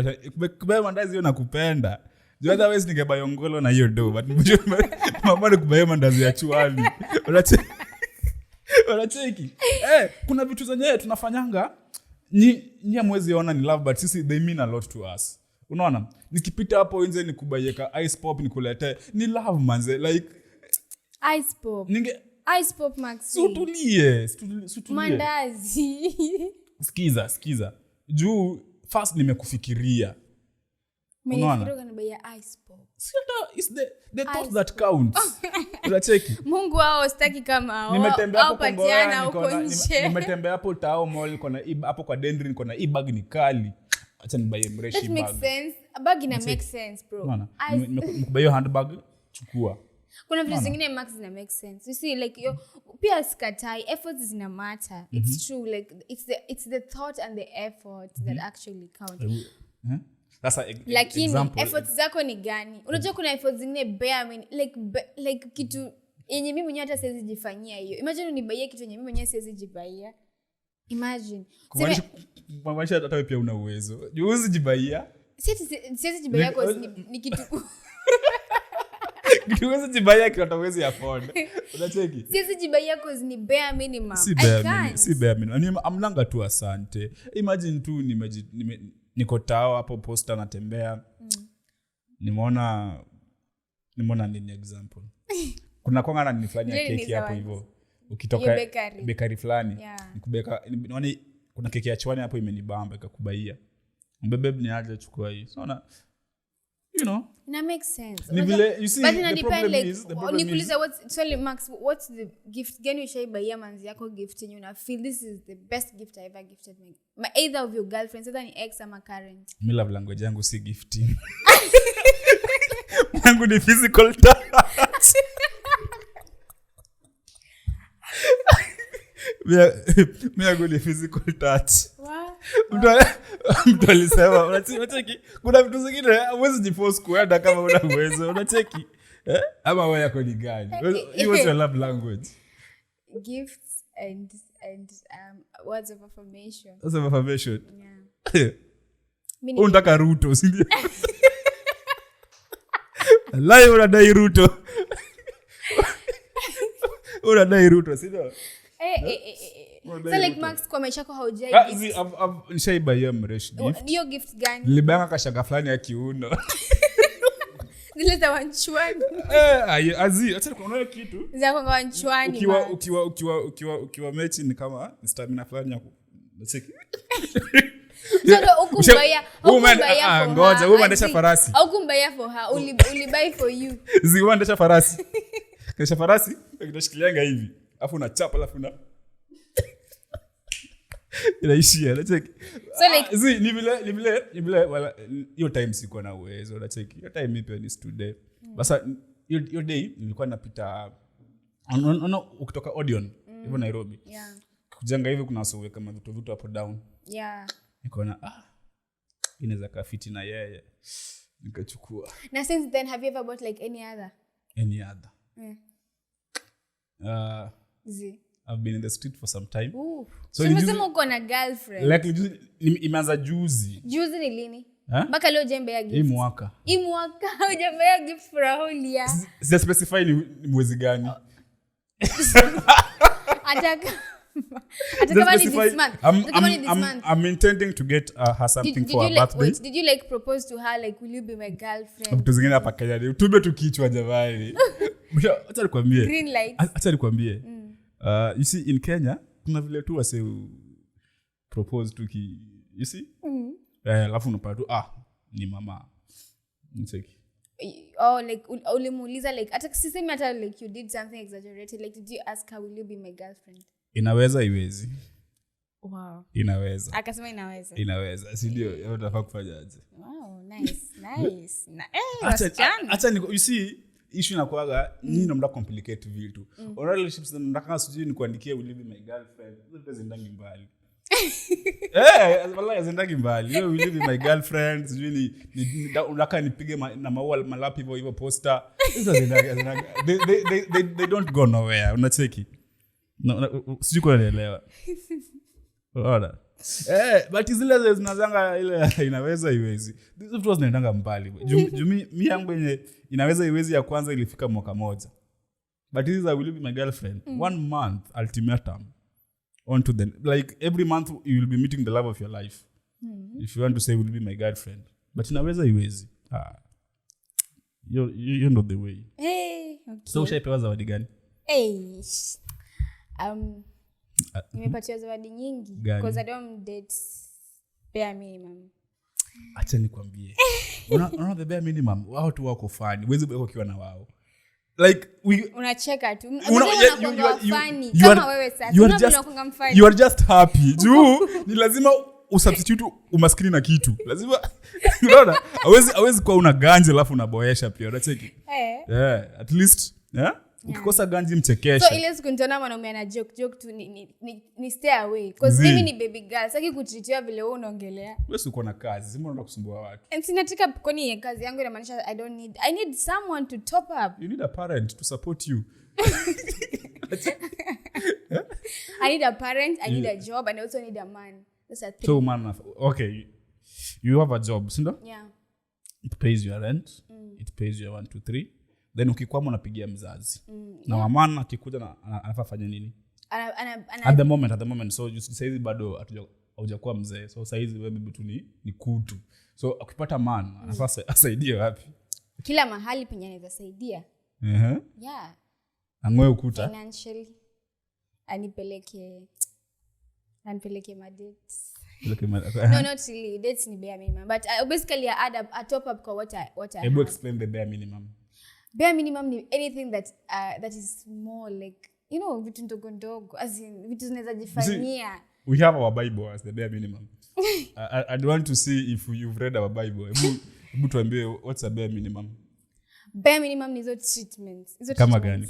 hiyo nakupenda. The otherwise ningebaya ngolo na hiyo do but mama ni kubaya mandazi ya chuani. Unacheki kuna vitu zenyewe tunafanyanga ni amwezi ona ni love but sisi they mean a lot to us. Unaona nikipita hapo nje nikubayeka ice pop nikulete ni love manze like ice pop Max sutulie mandazi. Sikiza juu first nimekufikiria. Unaona ice pop it's the thought that counts. Unacheki Mungu wao sitaki kama hao nimetembea hapo patiana huko nje. Nimetembea hapo Tao Mall kuna hapo kwa Dendri niko na bag ni kali. Acha nibaye mreshi bag. That makes sense. A bag ina make sense bro. Unaona nikubaye handbag chukua. Kuna vitu zingine Max zina make sense. You see like pia skatai efforts zina matter. It's true like it's the thought and the effort that actually count. That's lakini example. Efforts zako ni gani? Unajua kuna efforts zingine bare like kitu yenye mimi mwenyewe hata siwezi jifanyia hiyo. Imagine unibaie kitu yenye mimi mwenyewe siwezi jibaia. Imagine. Kumaanisha hata wewe pia una uwezo. Huwezi jibaia. Siwezi jibaia kwa ni kitu Huwezi jibaia kitu hata uwezi afford. Unacheki? Siwezi jibaia cause ni bare minimum. Si bare minimum. Amnanga tu asante. Imagine tu niko Tao hapo posta natembea. Nimeona nini example. Kuna kwanga nifanyia keki hapo hivyo. Ukitoka bakery fulani. Nikubeka nione kuna keki ya chwani hapo imenibamba ikakubaia. Mbebe ni aje chukua hii. So you know na make sense. You see the problem is what's the gift gani ushaibaia manzi yako gift yenye una feel this is the best gift I ever gifted either of your girlfriends either ni ex ama current. Mimi love language yangu si gifting. Yangu ni physical touch. Mimi yangu ni physical touch. Mtu alisema unacheki kuna vitu zingine huwezi jiforce kuenda kama una uwezo. Unacheki ama wewe yako ni gani? What's your love language? Gifts and words of affirmation. Words of affirmation. Yeah. Unataka Ruto si ndio? Live unadai Ruto. Unadai Ruto si ndio? So like Max kwa maisha yako haujai nishaibaia mresh gift. Hiyo gift gani? Nilibanga kashaka fulani ya kiuno. Zile za wanchwani. Acha kuona kitu. Za kwa wanchwani. Ukiwa mechi ni kama stamina fulani ya kucheki. So ukumbaya ngoja wewe unaendesha farasi. Au kumbaya for her, ulibai for you. Unaendesha farasi. Kesha farasi unashikilianga hivi. Alafu unachapa alafu inaishia unacheki. So like ni vile wala hiyo time siko na uwezo unacheki. Hiyo time mimi ni student. Basa hiyo day nilikuwa napita ukitoka Odeon hivyo Nairobi. Yeah. Kujenga hivi kuna sowe kama vitu hapo down. Yeah. Nikaona inaweza kafiti na yeye. Nikachukua. Na since then have you ever bought like any other? I've been in the street for some time. Ooh. So umesema uko na girlfriend. Like imeanza juzi. Juzi ni lini? Mpaka leo jembea gift. Hii mwaka jembea gift for a whole year. Si specify ni mwezi gani. Ataka kama ni this month. I'm intending to get her something for her birthday. Did you like propose to her like will you be my girlfriend? Vitu zingine hapa Kenya. Tube tukichwa jamani. Acha nikwambie. Green light. Acha nikwambie. You see in Kenya kuna vile tu wase propose tu you see? Alafu unapata tu ni mama Mcheki. Or like ulimuuliza like hata sisemi hata like you did something exaggerated, like did you ask her will you be my girlfriend? Inaweza iwezi. Wow. Inaweza. Akasema inaweza. Inaweza. Si ndio unataka kufanyaje? Wow, nice. Acha you see issue inakuaga nyinyi ndio mnataka complicate vitu. Or relationships nataka sijui nikuandikie will you be my girlfriend. Hizo zindangi mbali. Wallahi zindangi mbali. Will you be my girlfriend? Sijui ni unataka nipige na maua malapi hivyo poster. Hizo zindangi. They don't go nowhere. Unacheki. Sijui kuelewa. Unaona? But zile zinazanga ile inaweza iwezi. Hizo vitu zinaendanga mbali. Mimi yangu yenye inaweza iwezi ya kwanza ilifika mwaka moja. But this is will be my girlfriend. 1 month ultimatum. On to the like every month you will be meeting the love of your life. If you want to say will be my girlfriend. But inaweza iwezi. You know the way. Okay. So ushapewa zawadi gani? Nimepatiwa zawadi nyingi because I don't date bare minimum. Acha nikwambie. Unaona the bare minimum wao tu wako funny. Wezi beko kiwa na wao. Like unacheka tu. You are just happy. Juu ni lazima usubstitute umaskini na kitu. Lazima unaona hawezi kuwa una ganje alafu unaboesha pia. Unacheki? At least, ukikosa ganji mchekesha. So ile siku nitaona mwanaume ana joke tu ni stay away because mimi ni baby girl. Saki kutritiwa vile wewe unaongelea. Wewe uko na kazi, sima unaenda kusumbua watu. And sinatika kwani kazi yangu inamaanisha I need someone to top up. You need a parent to support you. I need a parent, I need a job, and I also need a man. That's a thing. So man, okay. You have a job, sindo? Yeah. It pays your rent. It pays your 1 2 3. Then ukikwama unapigia mzazi. Na mama akikuja na anafanya nini? At the moment so you say bado haujakuwa mzee. So saizi wewe bibi tu ni kutu. So ukipata man anafaa asaidie wapi? Kila mahali penye anaweza saidia. Yeah. Angoe ukuta. Financially. Anipeleke my dates. No, not really. Dates ni bare minimum. But basically I add a top up kwa what I have. Explain the bare minimum. Bare minimum ni anything that is small, like vitu ndogo as in vitu zinaweza jifanyia. We have our Bible as the bare minimum. I'd want to see if you've read our Bible. Hebu tuambie what's a bare minimum? Bare minimum ni hizo treatments. Kama gani?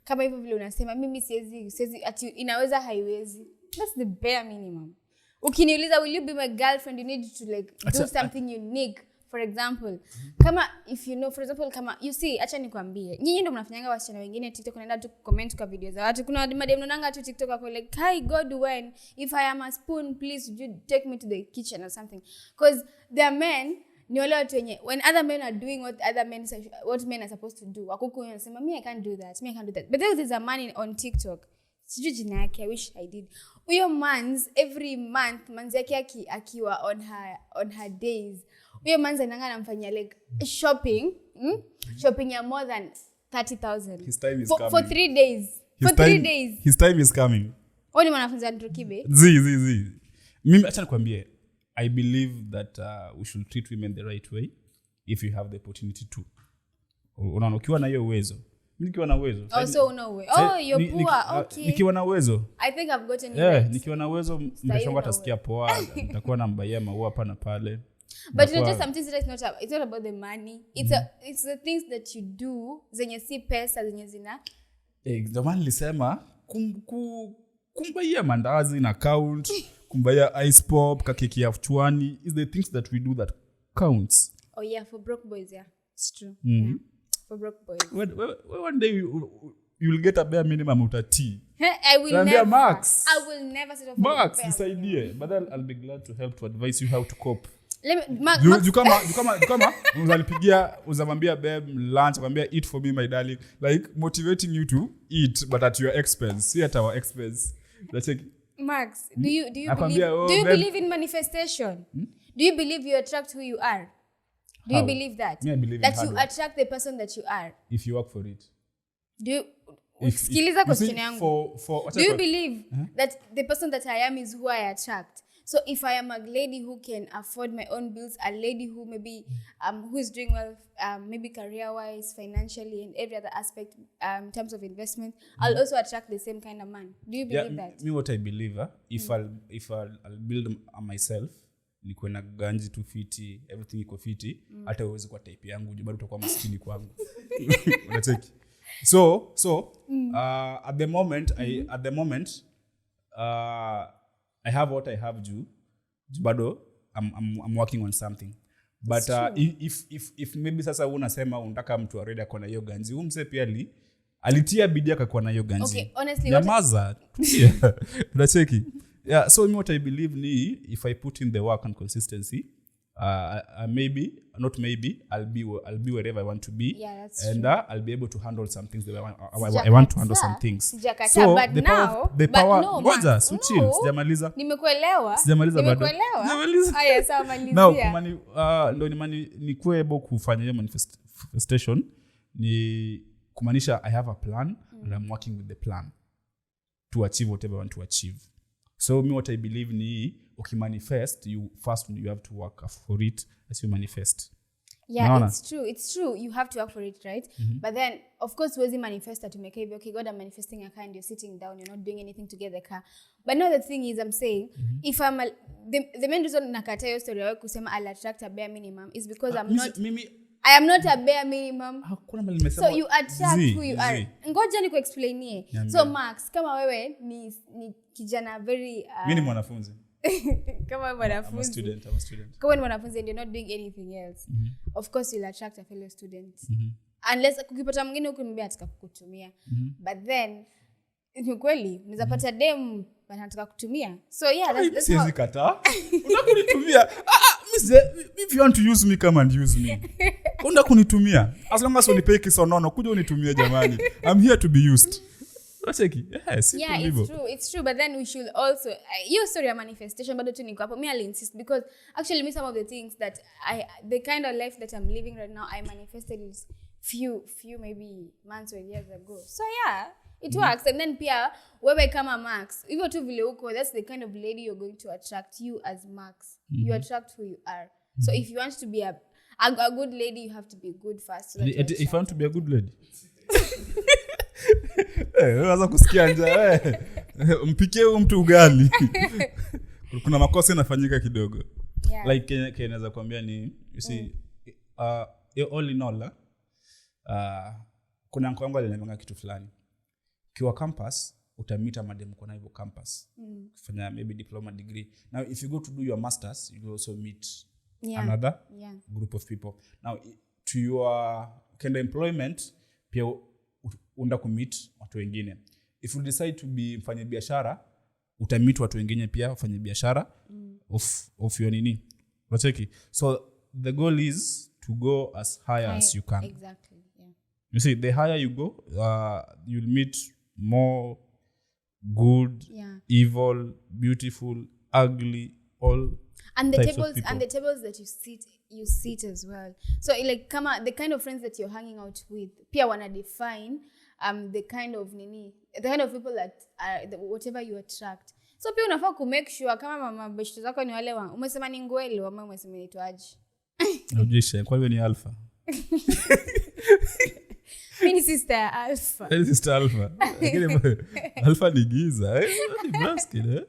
Kama hivyo vile unasema mimi siwezi ati inaweza haiwezi. That's the bare minimum. Ukiniuliza will you be my girlfriend, you need to like do something unique. For example, kama if you know, for example, kama you see, acha nikwambie. Nyinyi ndio mnafanyanga wasichana wengine TikTok wanaenda tu comment kwa video za watu. Kuna madem nanga tu TikTok wako like, "Hi God, when if I am a spoon, please would you take me to the kitchen or something?" Because their men ni wale watu wenye when other men are doing what men are supposed to do. Wakuku wanasema me I can't do that. But there is a man on TikTok. Sijui jina yake, I wish I did. Uyo man's every month manzi yake akiwa on her days. Uyo manzi anamfanyia like shopping ya more than 30,000. His time is coming. For 3 days. For 3 days. His time is coming. Oni mwanafunzi wa Ndrukibe. Zi. Mimi acha nikwambie. I believe that we should treat women the right way if you have the opportunity to. Unaona ukiwa na hiyo uwezo. Mimi nikiwa na uwezo. So no way. You're poor. Okay. Nikiwa na uwezo. I think I've gotten you right. Nikiwa na uwezo mtashanga atasikia poa. Nitakuwa nambaia maua hapa na pale. But just something it's not about the money. It's the things that you do zenye si pesa zenye zina. Zamani nilisema kumbaia mandazi na count, kumbaia ice pop, kakeki ya chwani is the things that we do that counts. Oh yeah, for broke boys, yeah. It's true. Yeah. For broke boys. One day you'll get a bare minimum utati. I will never. Max. I will never settle for Max, nisaidie. But I'll be glad to help to advise you how to cope. Max. Kama unalipigia uzamwambia babe lunch, akwambia eat for me my darling, like motivating you to eat but at your expense, see at our expense. That's like Max, do you believe in manifestation? Do you believe you attract who you are? Do you believe that? I believe that you attract the person that you are if you work for it. Do you sikiliza question yangu. Do you believe that the person that I am is who I attract? So if I am a lady who can afford my own bills, a lady who maybe who is doing well, maybe career wise, financially, and every other aspect in terms of investment, I'll also attract the same kind of man. Do you believe that? Me what I believe, if I'll build myself, nikuwe na ganji tu fiti, everything iko fiti, hata uwezi kwa type yangu, bado utakuwa maskini kwangu. Unacheki? So at the moment I have what I have bado I'm working on something. But if maybe sasa unasema unataka mtu areda kwa na hiyo ganzi, umse pia alitia bidii akakuwa na hiyo ganzi. Okay, honestly, Nyamaza. Unacheki? Yeah, so what I believe ni if I put in the work and consistency, I'll be wherever I want to be. Yeah, that's and true. I'll be able to handle some things the way I want to handle some things. So but the power ngoja chill sijamaliza. Nimekuelewa. Haya sawa malizia. Now ndo ni kuebo kufanya hiyo manifestation ni kumaanisha I have a plan and I'm working with the plan to achieve whatever I want to achieve. So me what I believe ni manifest, you have to work for it as you manifest. Yeah, Naona? it's true. You have to work for it, right? But then, of course, where's the manifester to make it? Okay, God, I'm manifesting a car and you're sitting down, you're not doing anything to get the car. But now the thing is, I'm saying, if I'm the main reason nakata yo story yawe kusema I'll attract a bare minimum is because I am not a bare minimum. So you attract who you are. Ngoja ni kuexplainie. So Max, kama wewe ni kijana very mimi ni mwanafunzi. Kama mwanafunzi. I'm a student. Kama ni mwanafunzi and you're not doing anything else. Of course you'll attract a fellow student. Unless ukipata mwingine huko mbaya ataka kukutumia. But then ni kweli unaweza pata dem anataka kutumia. So yeah, that's siwezi kataa. Unakunitumia. If you want to use me, come and use me. Unataka kunitumia. As long as unipe kisonono kuja unitumie jamani. I'm here to be used. Yeah, it's true, but then we should also your story of manifestation but to niko hapo me I'll insist because actually me some of the things that the kind of life that I'm living right now I manifested is few maybe months or years ago. So yeah, it works. And then pia wewe kama Max hivyo tu vile uko, that's the kind of lady you're going to attract. You as Max, you attract who you are. So if you want to be a good lady, you have to be good first. So if I want to be a good lady waza kusikia njaa mpikie mtu ugali. Kuna makosa yanafanyika kidogo. Yeah. Like naweza kuambia ni you see all in all kuna mko wangu aliniambia kitu fulani. Kiwa campus utamita madem kwa hivyo campus. Kufanya maybe diploma degree. Now if you go to do your masters you will also meet another group of people. Now to your kind of employment pia unda kumit watu wengine. If you decide to be mfanya biashara utamit watu wengine pia wafanya biashara of your nini. Unacheki? So the goal is to go as high as you can. Exactly. Yeah. You see, the higher you go, you'll meet more good, evil, beautiful, ugly, all and the types tables of people. and the tables that you sit as well. So like kama the kind of friends that you're hanging out with pia wana define the kind of people that whatever you attract. So pia unafaa ku make sure kama mama beshte zako ni wale umesema ni ngweli ama umesema ni toaji. Unajisha kwa hiyo ni alpha. Mimi sister alpha. Ni sister alpha. Alpha ni giza, ni braskin.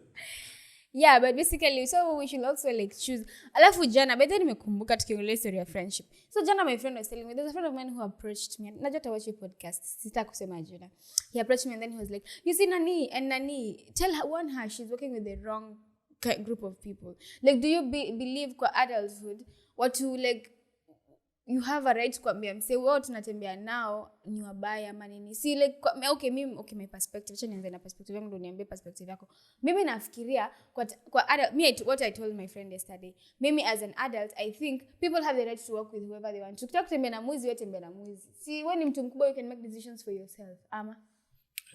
Yeah, but basically so we should also like choose. Alafu jana but then nimekumbuka tukiongelea story ya friendship. So jana my friend was telling me there's a friend of mine who approached me. Najua ta watch your podcast. Sita kusema jina. He approached me and then he was like, "You see Nani, tell her she's working with the wrong group of people. Like do you believe kwa adulthood what to like you have a right kuambia mse wao tunatembea nao ni wabaya ama nini." See like my perspective, acha nianze na perspective yangu ndio niambie perspective yako. Mimi nafikiria kwa adult, what I told my friend yesterday, mimi as an adult I think people have the right to work with whoever they want. Tukitaka kutembea na mwizi wewe tembea na mwizi. See wewe ni mtu mkubwa, you can make decisions for yourself. Ama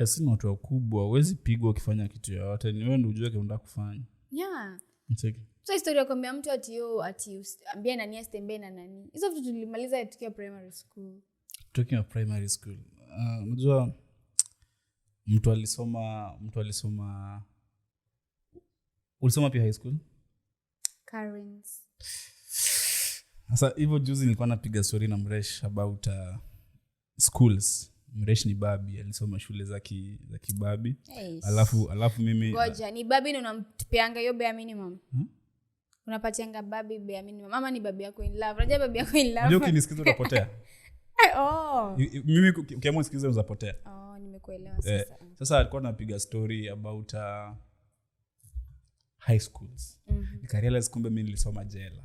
si watu wakubwa huwezi pigwa ukifanya kitu yoyote, ni wewe ndio unajua kile unataka kufanya. Yeah. Mtaki. So historia kwambia mtu ati ambia nani asitembee na nani. Hizo vitu tulimaliza tukiwa primary school. Talking of primary school. Unajua mtu alisoma ulisoma pia high school? Karens. Sasa hivyo juzi nilikuwa napiga story na Mresh about schools. Mresh ni babi, alisoma shule za kibabi. Hey. Alafu mimi Ngoja, ni babi na unampeanga hiyo bare minimum. Unapatianga babi bare minimum. Mama ni babi yako in love. Unajua babi yako in love. Ndio kinisikiza utapotea. Mimi ukiamua nisikize unapotea. Nimekuelewa sasa. Sasa alikuwa anapiga story about high schools. Nikarealize kumbe mimi nilisoma jela.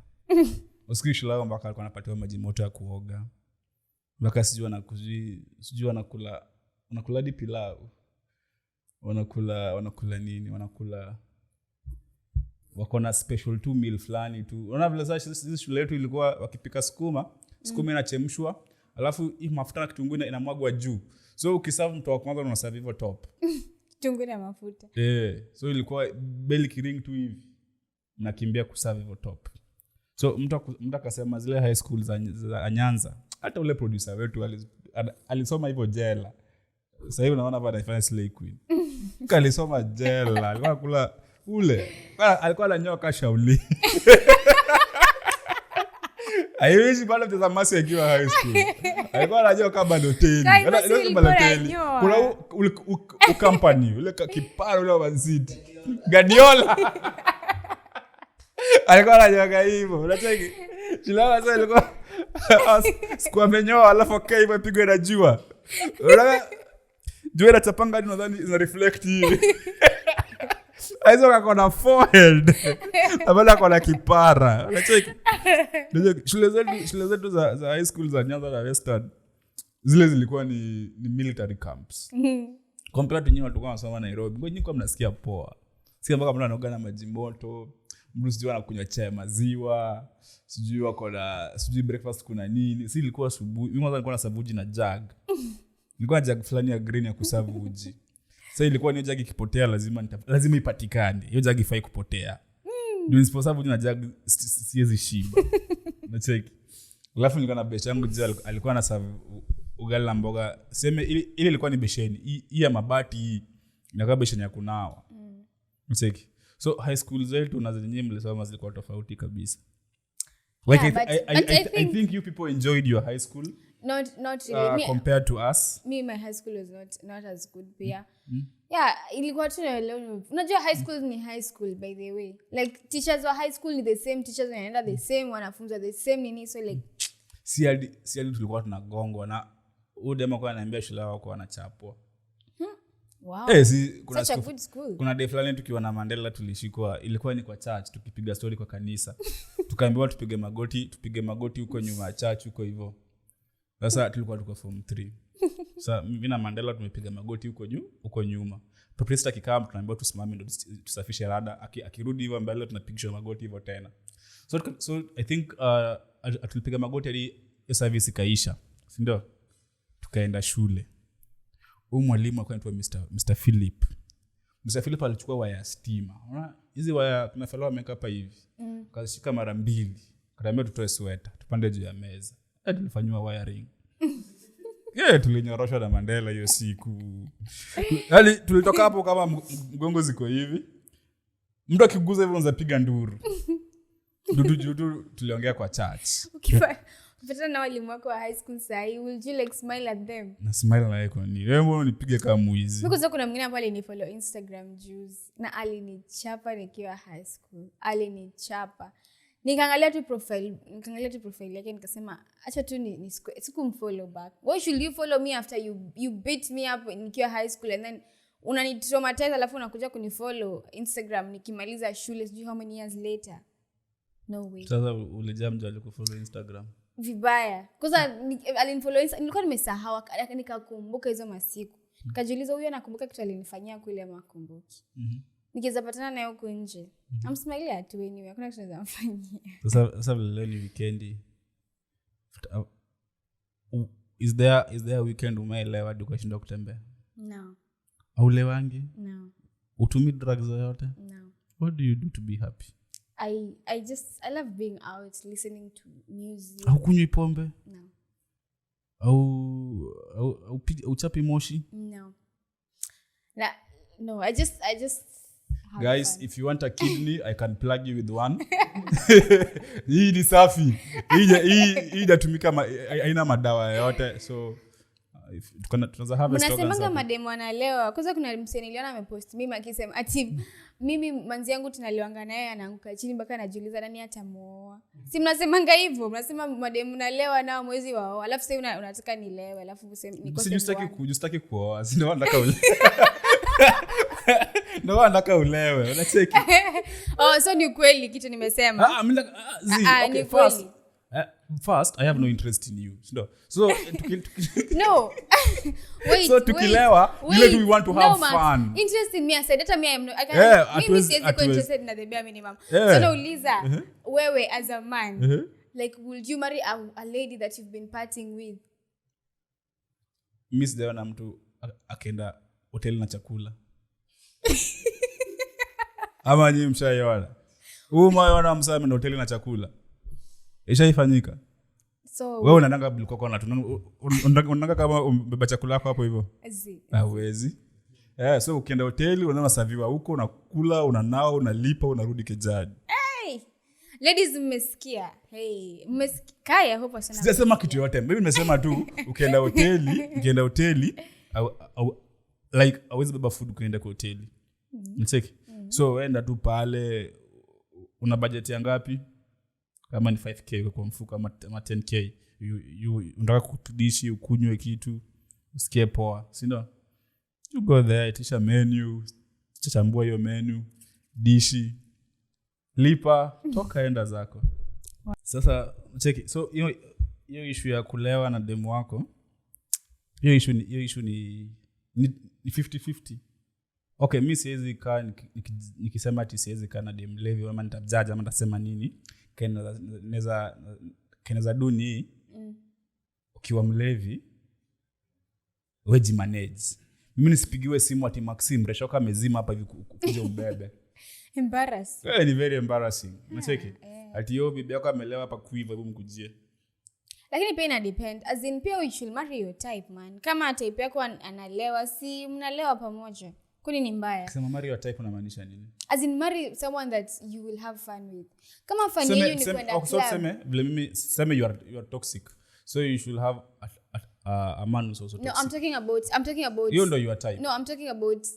Usiku shulao mpaka alikuwa anapatiwa maji moto ya kuoga. Mpaka sijui wanakula di pilau. Wanakula nini? Wako na special 2 meal fulani tu. Unaona vile sasa shule yetu ilikuwa wakipika sukuma inachemshwa, alafu hii mafuta na kitunguu inamwagwa juu. So ukiserve mtu wa kwanza unaserve hivyo top. Kitunguu na mafuta. So ilikuwa belly kiring tu hivi. Nakimbia kuserve hivyo top. So mtu akasema zile high school za Nyanza, hata ule producer wetu alisoma hivyo jela. Sasa hivi unaona bado anafanya Slay Queen. Alisoma jela, alikuwa kula ule. Alikuwa ananyoka shauli. Aishi bado mtazamasi akiwa high school. Alikuwa ananyoka bado teni. Kuna company, ule kipara ule wa City. Guardiola. Alikuwa ananyoka hivyo. Unacheki? Chilawa sasa alikuwa sikuwa amenyoa alafu hivyo pigwe na jua. Jua inachapanga hadi nadhani ina reflect hivi. Aizo kakona forehead. Abala kona kipara. Unacheki? Shule zetu za high school za Nyanza na Western zile zilikuwa ni military camps. Compared to nyinyi watu kwa wasoma Nairobi. Ngoja nyinyi kwa mnasikia poa. Sikia mpaka mtu anaoga na maji moto. Mtu sijui anakunywa chai maziwa. Sijui breakfast kuna nini. Si ilikuwa asubuhi. Mimi kwanza nilikuwa na savuji na jug. Nilikuwa na jug fulani ya green ya kusavuji. Sasa ilikuwa ni jug ikipotea lazima ipatikane. Hiyo jug ifai kupotea. Ndio nisiposavuji na jug siwezi shiba. Unacheki. Alafu nilikuwa na besha yangu alikuwa na ugali na mboga. Sema ile ilikuwa ni besheni. Hii ya mabati hii inakuwa besheni ya kunawa. Unacheki. So high school zetu na zenyewe mlisoma zilikuwa tofauti kabisa. Like I think you people enjoyed your high school. Not really. Compared to us. My high school was not as good pia. Yeah, ilikuwa tu leo. Unajua high school ni high school by the way. Like teachers wa high school ni the same, teachers wanaenda the same, wanafunzi the same nini, so like si hadi tulikuwa tunagongwa na udema kwa ananiambia shule wako wanachapwa. Wow. Kuna such a good school. Kuna day fulani tukiwa na Mandela tulishikwa, ilikuwa ni kwa church tukipiga story kwa kanisa. Tukaambiwa tupige magoti huko nyuma ya church huko hivyo. Sasa tulikuwa tuko form 3. Sasa mimi na Mandela tumepiga magoti huko nyuma. Priest akikaa tunaambiwa tusimame ndio tusafishe rada. Akirudi hivyo mbele tunapiga magoti hivyo tena. So I think tulipiga magoti hadi hiyo service ikaisha. Si ndio? Tukaenda shule. Huyu mwalimu akaitwa Mr. Philip. Mr. Philip alichukua waya ya stima. Unaona? Hizi waya kuna Fellah ameweka hapa hivi. Kashika mara 2. Akaniambia tutoe sweater, tupande juu ya meza. Tulifanywa wiring. Tulinyoroshwa na Mandela hiyo siku. Yaani tulitoka hapo kama mgongo ziko hivi. Mtu akiguza hivyo unapiga nduru. Dudu tuliongea kwa chat. Ukipata na walimu wako wa high school sahi, will you like smile at them? Na smile na yako ni. Wewe mbona unipige kama mwizi? Because kuna mwingine ambaye alinifollow Instagram juice na alinichapa nikiwa high school. Alinichapa. Nikaangalia tu profile yake nikasema acha tu ni sikumfollow back. Why should you follow me after you beat me up nikiwa high school and then unanitraumatize alafu unakuja kunifollow Instagram nikimaliza shule sijui how many years later? No way. Sasa ulijam mtu alikufollow Instagram. Vibaya. Kwanza alinifollow Instagram nilikuwa nimesahau nikakumbuka hizo masiku. Nikajiuliza huyu anakumbuka kitu alinifanyia kule ama akumbuki. Nikiweza patana naye huko nje. I'm smiling at you anyway. Hakuna kitu naweza mfanyia. Sasa leo ni weekend. Is there a weekend umeelewa hadi ukashinda kutembea? No. Haulewangi? No. Utumi drugs zote? No. What do you do to be happy? I love being out, listening to music. Haukunywi pombe? No. Uchapi moshi? No. No, I just Guys, if you want a kidney, I can plug you with one. Hii ni safi. Hii inatumika haina madawa yote. So tunaweza have stock. Unasemanga mademo analewa. Kwanza kuna msee niliona amepost mimi akisema ati mimi manzi yangu tunaliwanga naye anaanguka chini mpaka anajiuliza nani atamuoa. Si mnasemanga hivyo? Mnasema mademo nalewa nao mwezi wao. Alafu sasa unataka nilewe, alafu nikose. Sijustaki kuoa. Sio nataka ule. Ndio nataka ulewe. Unacheki. So ni kweli kitu nimesema. Okay, first I have no interest in you. So no. Wait. So tukilewa, we want to have fun. Interest in me, I said that me I can't. Mimi siwezi interested na the bare minimum. So nauliza wewe as a man, like would you marry a lady that you've been partying with? Miss Deona mtu akaenda hotel na chakula. Ama nyinyi mshaiona? Umeona msame na hotel na chakula? Ishaifanyika? So wewe unaendanga bilikuwa kwa unataka kama ubeba chakula yako hapo hivyo? Hawezi. So ukienda hoteli unaona saviwa huko, unakula, unanao, unalipa, unarudi kejani. Hey! Ladies mmesikia? Hey, mmesikia hope sana. Sijasema kitu yote. Mimi nimesema tu ukienda hoteli, like always beba food ukienda kwa hoteli. Unacheki? So uenda tu pale una budget ya ngapi? Kama ni 5k kwa mfuko ama 10k, unataka kutudishi ukunywe kitu usikie poa, si ndio? You go there, itisha menu, chambua hiyo menu, dishi, lipa, toka enda zako. Sasa cheki, so hiyo issue ya kulewa na demu wako, hiyo issue ni 50-50. Okay, mimi siwezi kaa nikisema ati siwezi kaa na demu levi ama nitajaja ama nitasema nini. Keneza duni ukiwa mlevi weji manage. Mimi nisipigiwe simu ati Maxim reshoka mezima hapa hivi kuja mbebe. Embarrassing. Ni very embarrassing. Unacheki? Ati yo bibi yako amelewa hapa kuiva hebu mkujie. Lakini pia ina depend. As in pia you should marry your type, man. Kama type yako analewa, si mnalewa pamoja. Kuni ni mbaya. Kusema marry your type unamaanisha nini? As in marry someone that you will have fun with. Kama fun yenu ni kwenda club. Seme you are toxic. So you should have a man who's also toxic. No, I'm talking about you know your type. No, I'm talking about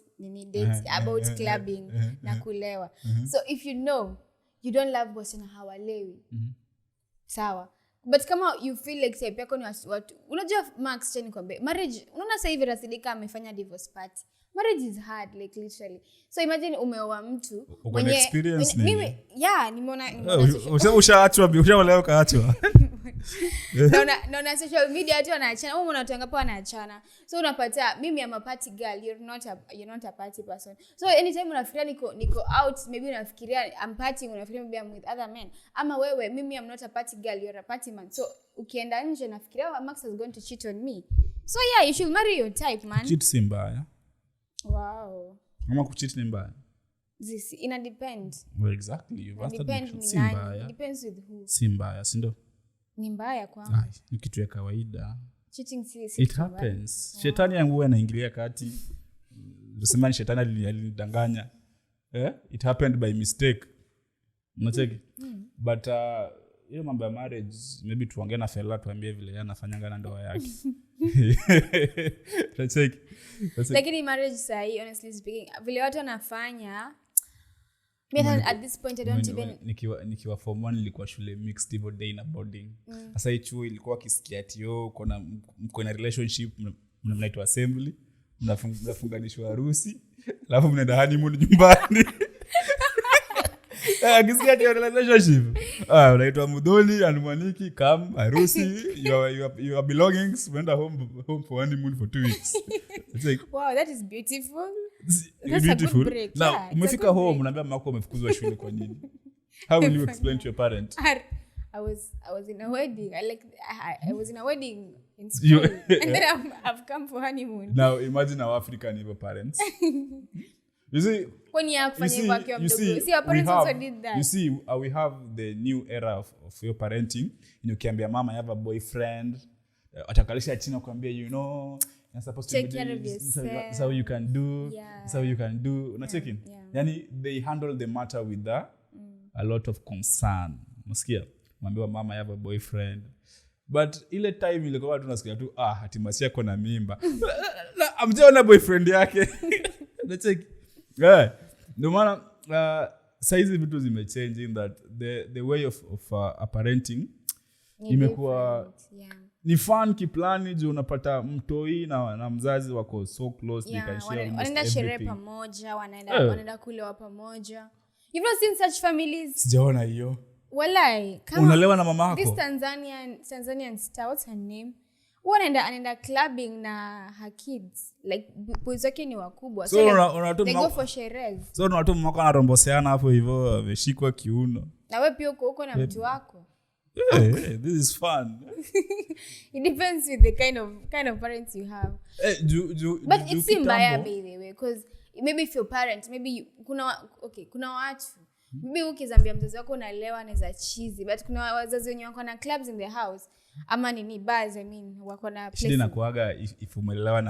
dates, about clubbing na kulewa. So if you know you don't love wasichana hawalewi. Sawa. But kama you feel like type yako ni watu, unajua Max cheni kwambe, marriage, unaona sasa hivi Rasidika amefanya divorce party. Marriage is hard, like literally. So imagine umeoa mtu mwenye experience mimi nimeona ushaachwa ushaolewa kaachwa. Naona social media watu wanaachana, wewe unatanga pa wanaachana. So unapata mimi am a party girl, you're not a party person. So anytime unafikiria niko out, maybe unafikiria I'm partying, unafikiria maybe I'm with other men. Ama wewe mimi am not a party girl, you're a party man. So ukienda nje nafikiria Max is going to cheat on me. So yeah, you should marry your type, man. Cheat si mbaya. Wow. Kama kucheat ni mbaya. This ina depend. Well, exactly. You've answered si mbaya. Depends with who. Si mbaya, si ndio? Ni mbaya kwangu. Ni kitu ya kawaida. Cheating si it happens. Wow. Shetani yangu anaingilia kati. Unasema ni shetani alinidanganya. It happened by mistake. Unacheki? But ile mambo ya marriage maybe tuongee na Fellah tuambie vile yeye anafanyanga na ndoa yake. Unacheki? Lakini marriage sahi, honestly speaking, vile watu wanafanya, at this point I don't even nikiwa form 1 nilikuwa shule mixed hivyo day na boarding. Sasa hicho ilikuwa kisikia tio mko na relationship mnaitwa assembly, mnafunganishwa harusi, alafu mnaenda honeymoon nyumbani. Kisikia tio relationship. Unaitwa Mudoli and Mwaniki come harusi, your belongings, mnaenda home for honeymoon for 2 weeks. It's like, wow, that is beautiful. That's beautiful. A good break. Now, umefika home unaambia mama yako umefukuzwa shule kwa nini? How will you explain to your parent? I was in a wedding. I was in a wedding in school. And then I've come for honeymoon. Now, imagine our African parents. You see, when you see, our parents also did that. You see, we have the new era of your parenting. Ukiambia mama I have a boyfriend, atakalisha chini kuambia you're supposed to Take be care doing of this is yourself. how you can do. Yeah. This how you can do. Unacheki? Yeah. Yani they handle the matter with a lot of concern. Unasikia? Mwambiwa mama I have a boyfriend. But ile time ile kwa tunasikia tu hatimasia yako na mimba. Amjaona boyfriend yake. Unacheki? Yeah. Ndio maana saizi vitu zimechange in that the way of parenting imekuwa ni fun kiplani juu unapata mtoi na mzazi wako so close they can share wanaenda sherehe pamoja wanaenda kulewa pamoja. You've not seen such families? Sijaona hiyo. Walai, unalewa na mama yako? This Tanzanian star, what's her name? Anaenda clubbing na her kids. Like boys wake ni wakubwa. So they go for sherehe. So unatoa mama anaromboseana hapo hivyo ameshikwa kiuno. Na wewe pia uko na mtu wako. Yeah, this is fun. It depends with the kind of parents you have. But it's mbaya by the way because maybe if your parent maybe kuna watu maybe ukizambia mzazi wako unalewa anaweza cheesy but kuna wazazi wenye wako na clubs in the house ama nini bars wako na place. Shida inakuaga if umelelewa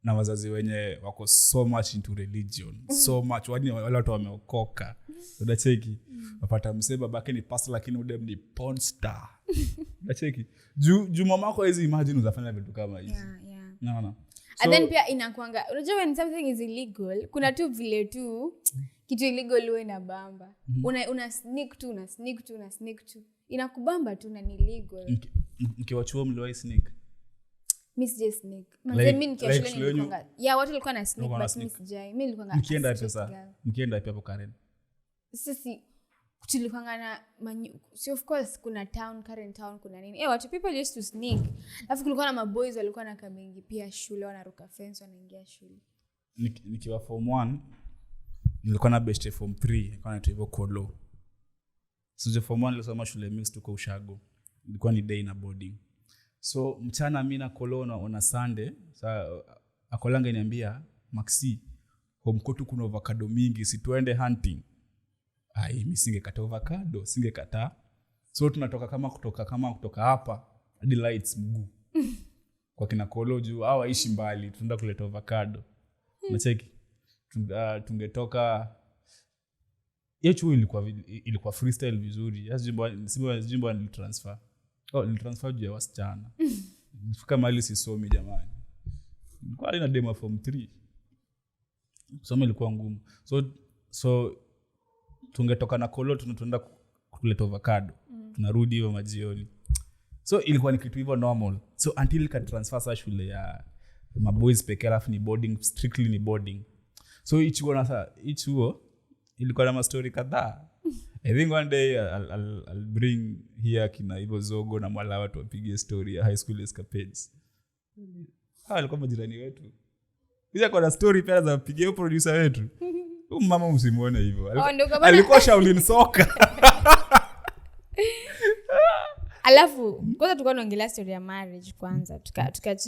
na wazazi wenye wako so much into religion so much wale watu wameokoka unacheki wapata msema babake ni pastor lakini udem ni porn star unacheki juu mama yako hizi imagine unafanya vitu kama hizi naona and then pia inakuanga unajua when something is illegal kuna tu vile tu kitu illegal wewe na bamba una sneak tu inakubamba tu na ni illegal. Mkiwachuo mliwahi sneak? Miss J sneak. Mimi nikiashule nilikuanga. Yeah, watu walikuwa na sneak but Miss J. Mimi nilikuanga. Mkienda hapo Karen. Sisi tulikuanga na so of course kuna Karen town kuna nini. Watu people used to sneak. Alafu kulikuwa na maboys walikuwa na kamengi pia shule wanaruka fence wanaingia shule. Nikiwa form 1 nilikuwa na best form 3 kwa naitwa hivyo Kolo. Sije form 1 nilisoma shule mixed tuko Ushago. Ilikuwa ni day na boarding. So mchana mimi na Kolo on Sunday akolanga niambia Maxi home kwetu kuna avocado mingi si tuende hunting. Mimi singekata avocado singekata. So tunatoka kama kutoka hapa hadi lights mguu. Kwa kina Kolo juu hawaishi mbali tunaenda kuleta avocado. Unacheki? Tungetoka yechu ilikuwa freestyle vizuri. Jimbo nilitransfer. Nilitransfer juu ya wasichana. Nilifika mahali sisomi jamani. Nilikuwa ina demo form 3. Kusoma ilikuwa ngumu. So tungetoka na Kolo tunaenda kuleta avocado. Tunarudi hiyo majioni. So ilikuwa ni kitu hivyo normal. So until ka transfer sa shule ya maboys pekee alafu ni boarding strictly ni boarding. So ichuo ilikuwa na story kadhaa. I think one day I'll bring here kina hivyo Zogo na Mwala watu wapige story ya high school escapades. Alikuwa majirani wetu. Hizo kwa story pia za kupigia producer wetu. Mama msimuone hivyo. Alikuwa Shaolin Soccer. Alafu kwanza tulikuwa tunaongelea story ya marriage kwanza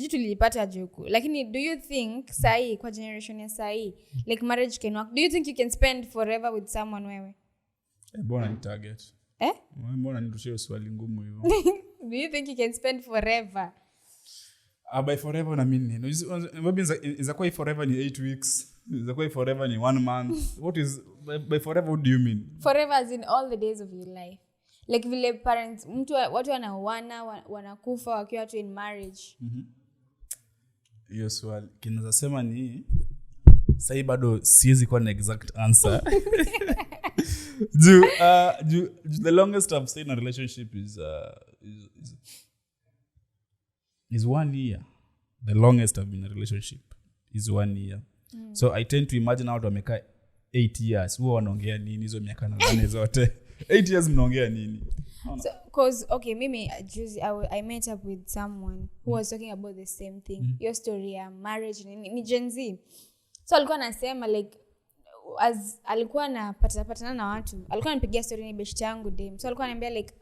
tulipata juku lakini do you think sahi kwa generation ya sahi like marriage can work? Do you think you can spend forever with someone wewe? Mbona ni target? Mbona nitushie swali ngumu hivyo? Do you think you can spend forever? By forever na mimi nini? Izakuwa forever ni 8 weeks. Izakuwa forever ni 1 month. What is by forever what do you mean? Forever as in all the days of your life. Like vile parents watu wanaoana wanakufa wakiwa tu in marriage. Hiyo swali kinaweza sema ni sasa bado siwezi kuwa na exact answer. The longest I've stayed in a relationship is 1 year. The longest I've been in a relationship is 1 year. So I tend to imagine how to make 8 years. Huwa wanaongea nini hizo miaka nane zote? 8 years mnaongea nini? So cause okay mimi I met up with someone who was talking about the same thing. Your story ya marriage ni Gen Z. So alikuwa anasema like as alikuwa anapatana na watu. Alikuwa ananipigia story ni best yangu dem. So alikuwa ananiambia like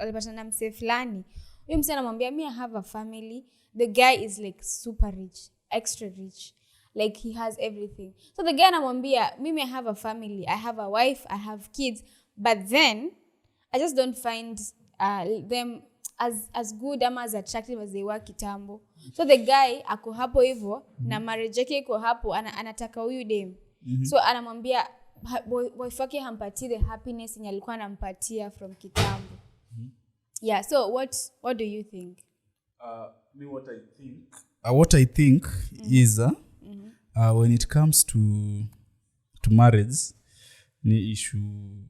alipatana na mse fulani. Huyo mse anamwambia me I have a family. The guy is like super rich, extra rich. Like he has everything. So the guy anamwambia mimi I have a family. I have a wife, I have kids. But then I just don't find them as good ama as attractive as they were kitambo. So the guy ako hapo hivyo na marriage yake iko hapo anataka huyu dem. So anamwambia wife yake hampatii the happiness yenye alikuwa anampatia from kitambo. Yeah, so what do you think? Me what I think is when it comes to marriage ni issue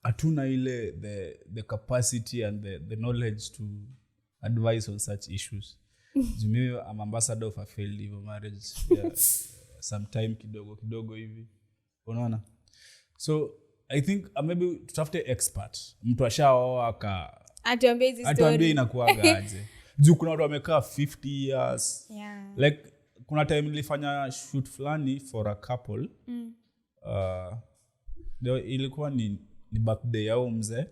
atuna ile the capacity and the knowledge to advise on such issues. Mimi I'm ambassador of a failed marriage. Yeah, sometime kidogo hivi. Unaona? So I think maybe tutafute expert. Mtu ashaoa atuambie hizi story. Atuambie inakuaga aje. Juu kuna watu wamekaa 50 years. Yeah. Like kuna time nilifanya shoot fulani for a couple. Ilikuwa ni birthday yao mzee,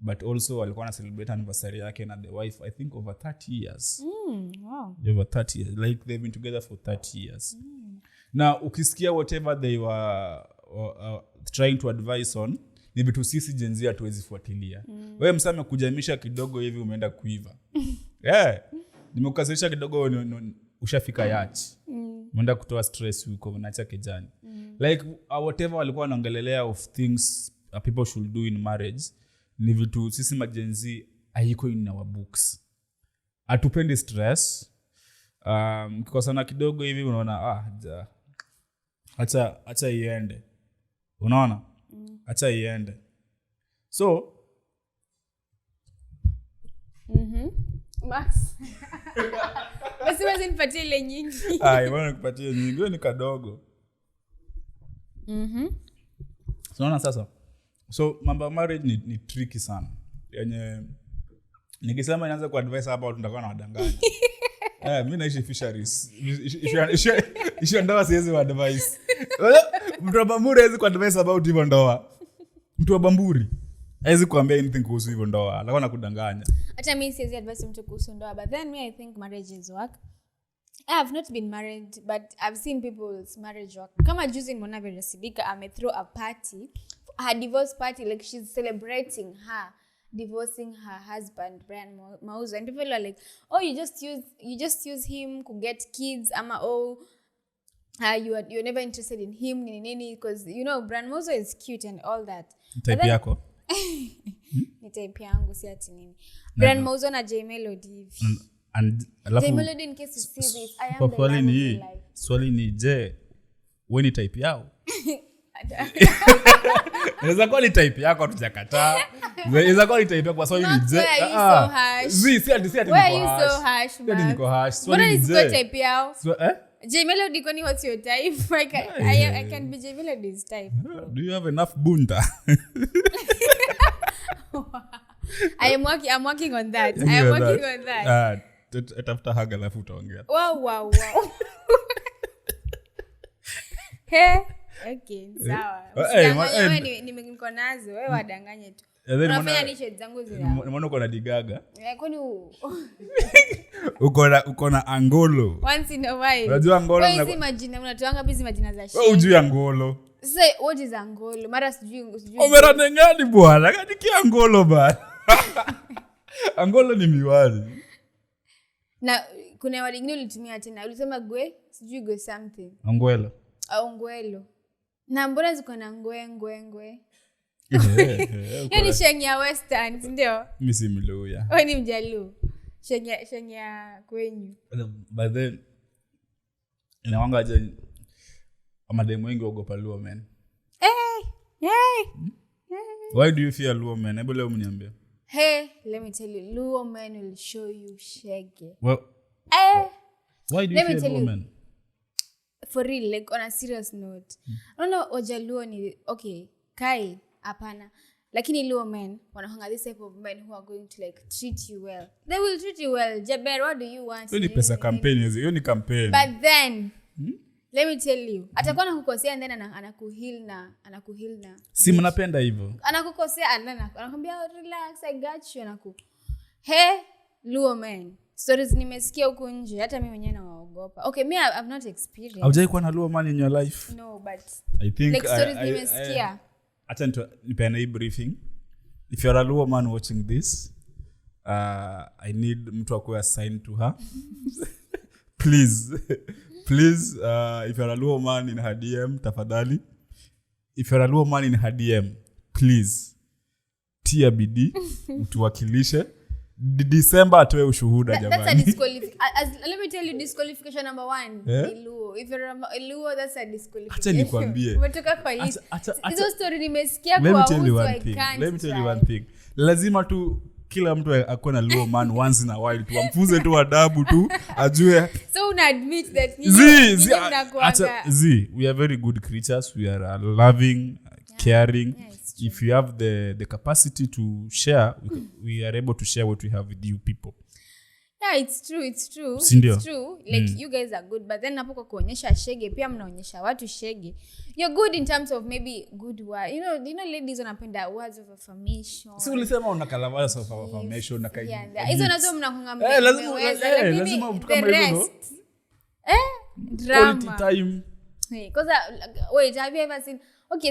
but also walikuwa na celebrate anniversary yake na the wife, I think over 30 years. Wow. Over 30 years. Like they've been together for 30 years. Now ukisikia whatever they were trying to advise on, ni vitu sisi Gen Z hatuwezi fuatilia. Wewe msame kujamisha kidogo hivi umeenda kuiva. Yeah. Nimekukasirisha kidogo ushafika yachi. Umeenda kutoa stress huko unaacha kijani. Like whatever walikuwa wanaongelelea of things people should do in marriage, ni vitu sisi Gen Z haiko in our books. Hatupendi stress. Kikosana kidogo hivi unaona acha iende. Unaona? Acha iende. So Max. Basi nipatie ile nyingi. Bwana nikupatie nyingi. Wewe ni kadogo. Unaona sasa? So mambo ya marriage ni tricky sana. Yenye nikisema inaanza ku advise hapa tunataka na wadanganya. Mimi naishi fisheries. Ishu ndoa siwezi wa advice. Mtu wa Bamburi hawezi ku advise about hivyo ndoa. Mtu wa Bamburi hawezi kuambia anything kuhusu hivyo ndoa. Anakuwa nakudanganya. Hata mimi siwezi advise mtu kuhusu ndoa, but then me I think marriage is work. I have not been married, but I've seen people's marriage work. Kama juzi nimeona Vera Sidika throw a party, her divorce party, like she's celebrating her divorcing her husband Brian Mauzo, and people are like, oh, you just use him to get kids, ama you're never interested in him nini, because you know Brian Mauzo is cute and all that. Type yako? Ni type yangu si ati nini. Brian Mauzo na J Melody. And alafu J Melody, in case you see this, I am the love of your life. Swali ni je, wewe ni type yao? Inaweza kuwa ni type yako tutakataa. Inaweza kuwa ni type yako kwa swali ni je. Si ati why are you so harsh? Niko harsh. Swali ni je. What is type yao? J Melody, kwani what's your type? I can be J Melody's type. Do you have enough bunda? I'm working on that. I'm working on that. Tafuta haga alafu utaongea. Wow. Hey, okay, sawa. Wewe niko nazo, wewe wadanganye tu. Unafanya ni shade zangu zile. Unaona uko na digaga? Kwani uko na angolo. Once in a while. Unajua angolo na hizi majina unatoanga hizi majina za shade. Wewe unajua angolo? Say what is angolo? Mara sijui. Umerane ngani bwana? Kanikia angolo bana. Angolo ni miwani. Na kuna wadi ngine ulitumia tena. Ulisema gwe, sijui go something. Angwelo. Ongwelo. Na mbona ziko na ngwe. Hiyo ni shenya western, ndio? Mimi si Mluya. Wewe ni Mjaluo. Shenya kwenyu. But then inawanga aje amademu wengi ogopa Luo men. Why do you fear Luo men? Hebu leo mniambie. Hey, let me tell you, Luo men will show you shege. Well, why do you fear Luo men? For real, like on a serious note. I don't know, Wajaluo ni okay, Kai hapana. Lakini Luo men wanahanga this type of men who are going to like treat you well. They will treat you well. Jaber, what do you want? Hiyo ni pesa campaign hiyo ni campaign. But then let me tell you, atakuwa anakukosea and then anakuheal na si mnapenda hivyo. Anakukosea anakuambia relax, I got you, Luo men. Stories nimesikia huko nje, hata mimi mwenyewe nawaogopa. Okay, me I've not experienced. Haujai kuwa na Luo man in your life? No, but I think like stories nimesikia. Acha nipeane hii briefing. If you're a Luo man watching this, I need mtu akuwe assigned to her. Please, if you're a Luo man in her DM, tafadhali. If you're a Luo man in her DM, please, tia bidii, utuwakilishe. December atoe ushuhuda jamani. That's a disqualification. Let me tell you, disqualification number 1. Ni Luo. If you're a Luo, that's a disqualification. Acha nikwambie. Umetoka kwa list. Hizo story nimesikia kwa Let me tell you one thing. Lazima tu kila mtu akuwe na Luo man once in a while tu amfunze tu adabu tu ajue. So una admit that we are very good creatures. We are loving, caring. If you have the capacity to share, we are able to share what we have with you people. Yeah, it's true. Sindio? It's true. Like you guys are good, but then napo kwa kuonyesha shege pia mnaonyesha watu shege. You're good in terms of maybe good word. You know ladies wanapenda words of affirmation. Si ulisema unakala words of affirmation na kai. Hizo nazo mnakunga lazima mtu kama hivyo. Drama. Quality time. Because wait, have you ever seen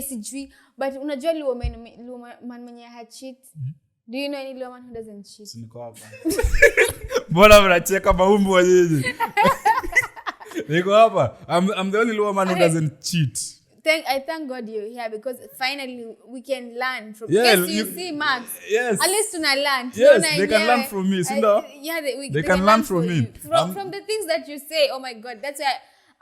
sijui, but unajua Luo man mwenye cheat? Do you know any Luo man who doesn't cheat? Niko hapa. Mbona mnacheka maumbu wa nyinyi? Niko hapa. I'm the only Luo man who doesn't cheat. I thank God you're here because finally we can learn from you see Max. Yes. At least tuna learn. Yes, they can learn from me. They can learn from me. From the things that you say, oh my God, that's why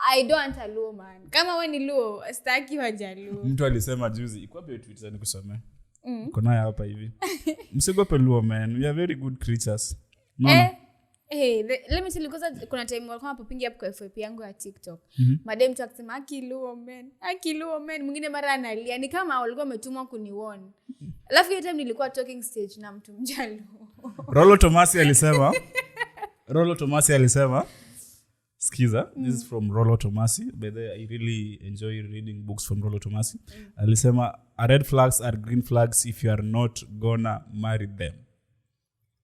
I don't want a Luo man. Kama wewe ni Luo, sitaki wajaluo. Mtu alisema juzi, iko wapi Twitter nikusomee? Kuna hapa hivi. Msigope Luo man. We are very good creatures. No. Let me tell you, because kuna time walikuwa hapopingi hapo kwa FYP yangu ya TikTok. Madam tu akisema Luo man, mwingine mara analia. Ni kama walikuwa wametumwa kuniwarn. Alafu hiyo time nilikuwa talking stage na mtu mjaluo. Rollo Tomasi alisema Skiza, this is from Rollo Tomasi. By the way, I really enjoy reading books from Rollo Tomasi. Alisema, red flags are green flags if you are not gonna marry them.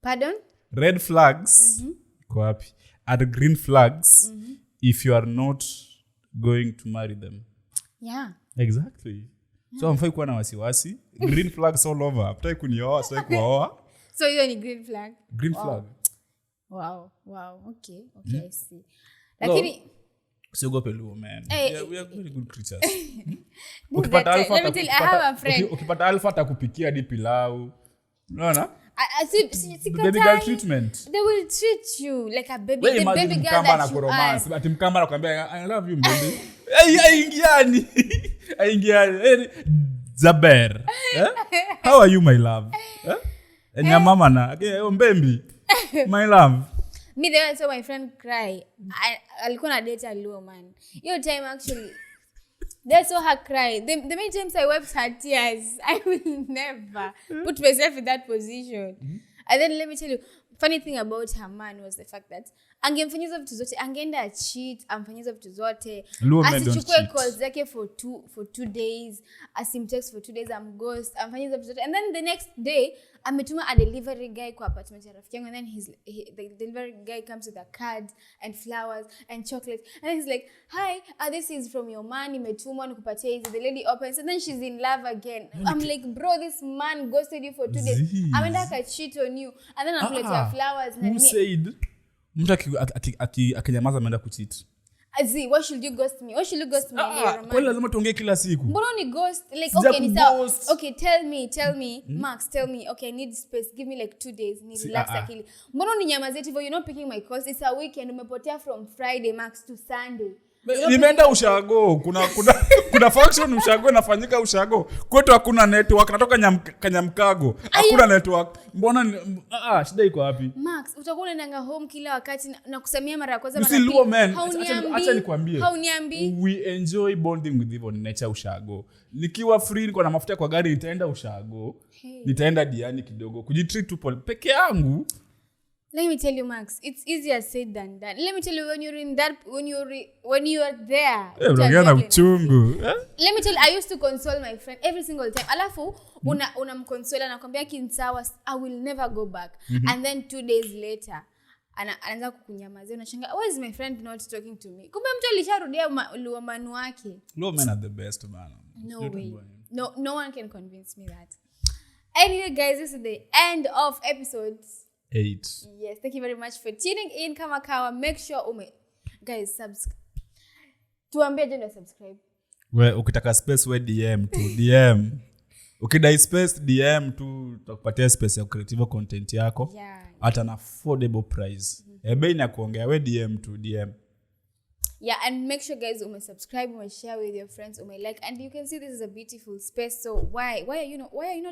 Pardon? Red flags kwa wapi? Are green flags if you are not going to marry them. Yeah. Exactly. So amfai kuwa na wasiwasi. Green flags all over. Aptai kunioa, sitaki kuoa. So hiyo ni green flag? Green flag. Wow. Okay, I see. Lakini usiogope Luo man. We are very good creatures. Ukipata alpha, let me tell you, I have a friend. Ukipata alpha atakupikia hadi pilau. Unaona? The baby girl treatment. They will treat you like a baby. The baby girl that you are. Ati mkamba anakuambia I love you baby. Aingiani. Zaber. How are you my love? Enya mama na. Mbembi. My love. Me there I saw my friend cry. Alikuwa na date a Luo man. Your time actually. They saw her cry. The many times I wiped her tears. I will never put myself in that position. And then let me tell you, funny thing about her man was the fact that angemfanyiza vitu zote, angeenda cheat, amfanyiza vitu zote. Asichukue calls zake for 2 days, asimtext for 2 days, amghost, amfanyiza vitu zote. And then the next day, ametuma a delivery guy kwa apartment ya rafiki yangu, and then the delivery guy comes with a card and flowers and chocolate, and he's like, hi, this is from your man, imetumwa nikupatia hizi. The lady opens and then she's in love again. I'm like, bro, this man ghosted you for 2 days. Ameenda aka cheat on you, and then anakuletea flowers. Who said mtu akinyamaza ameenda kucheat? Azi, why should you ghost me? Kwa lazima tuongee kila siku. Mbona ni ghost? Like, okay, ni sawa. Okay, tell me, Max, tell me. Okay, I need space. Give me like 2 days. Ni relax akili. Mbona ni nyamaze hivyo? You're not picking my calls. It's a weekend. Umepotea from Friday, Max, to Sunday. Nimeenda ushago. Kuna function ushago inafanyika ushago. Kwetu hakuna network. Natoka Kanyamkago. Hakuna network. Mbona shida iko wapi? Max, utakuwa unaenda home kila wakati na kusamia mara ya kwanza mara pili. Acha nikwambie. Hauniambi. We enjoy bonding with even nature ushago. Nikiwa free niko na mafuta kwa gari nitaenda ushago. Nitaenda diani kidogo. Kujitreat tu peke yangu. Let me tell you, Max, it's easier said than done. Let me tell you, when you're in that, when you are there. Let me tell you, I used to console my friend every single time. Alafu, unamconsola na kwambia kinsawa, I will never go back. And then 2 days later, anaanza kukunyamazia, unashanga, why is my friend not talking to me? Kumbe mtu alisharudia Luo man wake. Luo men are the best, man. No way. No one can convince me that. Anyway, guys, this is the end of episode 8. Yes, thank you very much for tuning in. Kama kawa, make sure guys tuambie jina subscribe. We ukitaka space we DM tu DM. Ukidai space DM tu tutakupatia space ya creative content yako. Yeah. At an affordable price. Bei na kuongea we DM tu DM. Yeah, and make sure guys subscribe, share with your friends, like, and you can see this is a beautiful space. So why are you not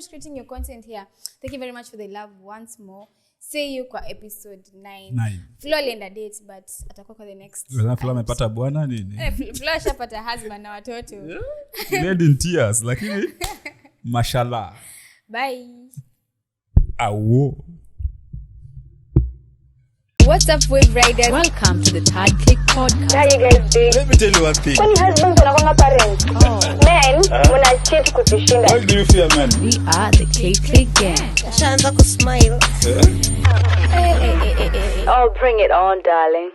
creating your content here? Thank you very much for the love once more. See you kwa episode 9. Flo alienda date but atakuwa kwa the next. Flo amepata bwana nini? Flo ashapata husband na watoto. Red in tears lakini mashallah. Bye. Awo. What's up, Waveriders? Welcome to the Tide Clique Podcast. How you guys doing? Let me tell you one thing. When husbands wanakuwa parents. Men muna cheat kutushinda. Why do you fear men? We are the Clique Gang. Shaanza kusmile. Oh, bring it on, darling.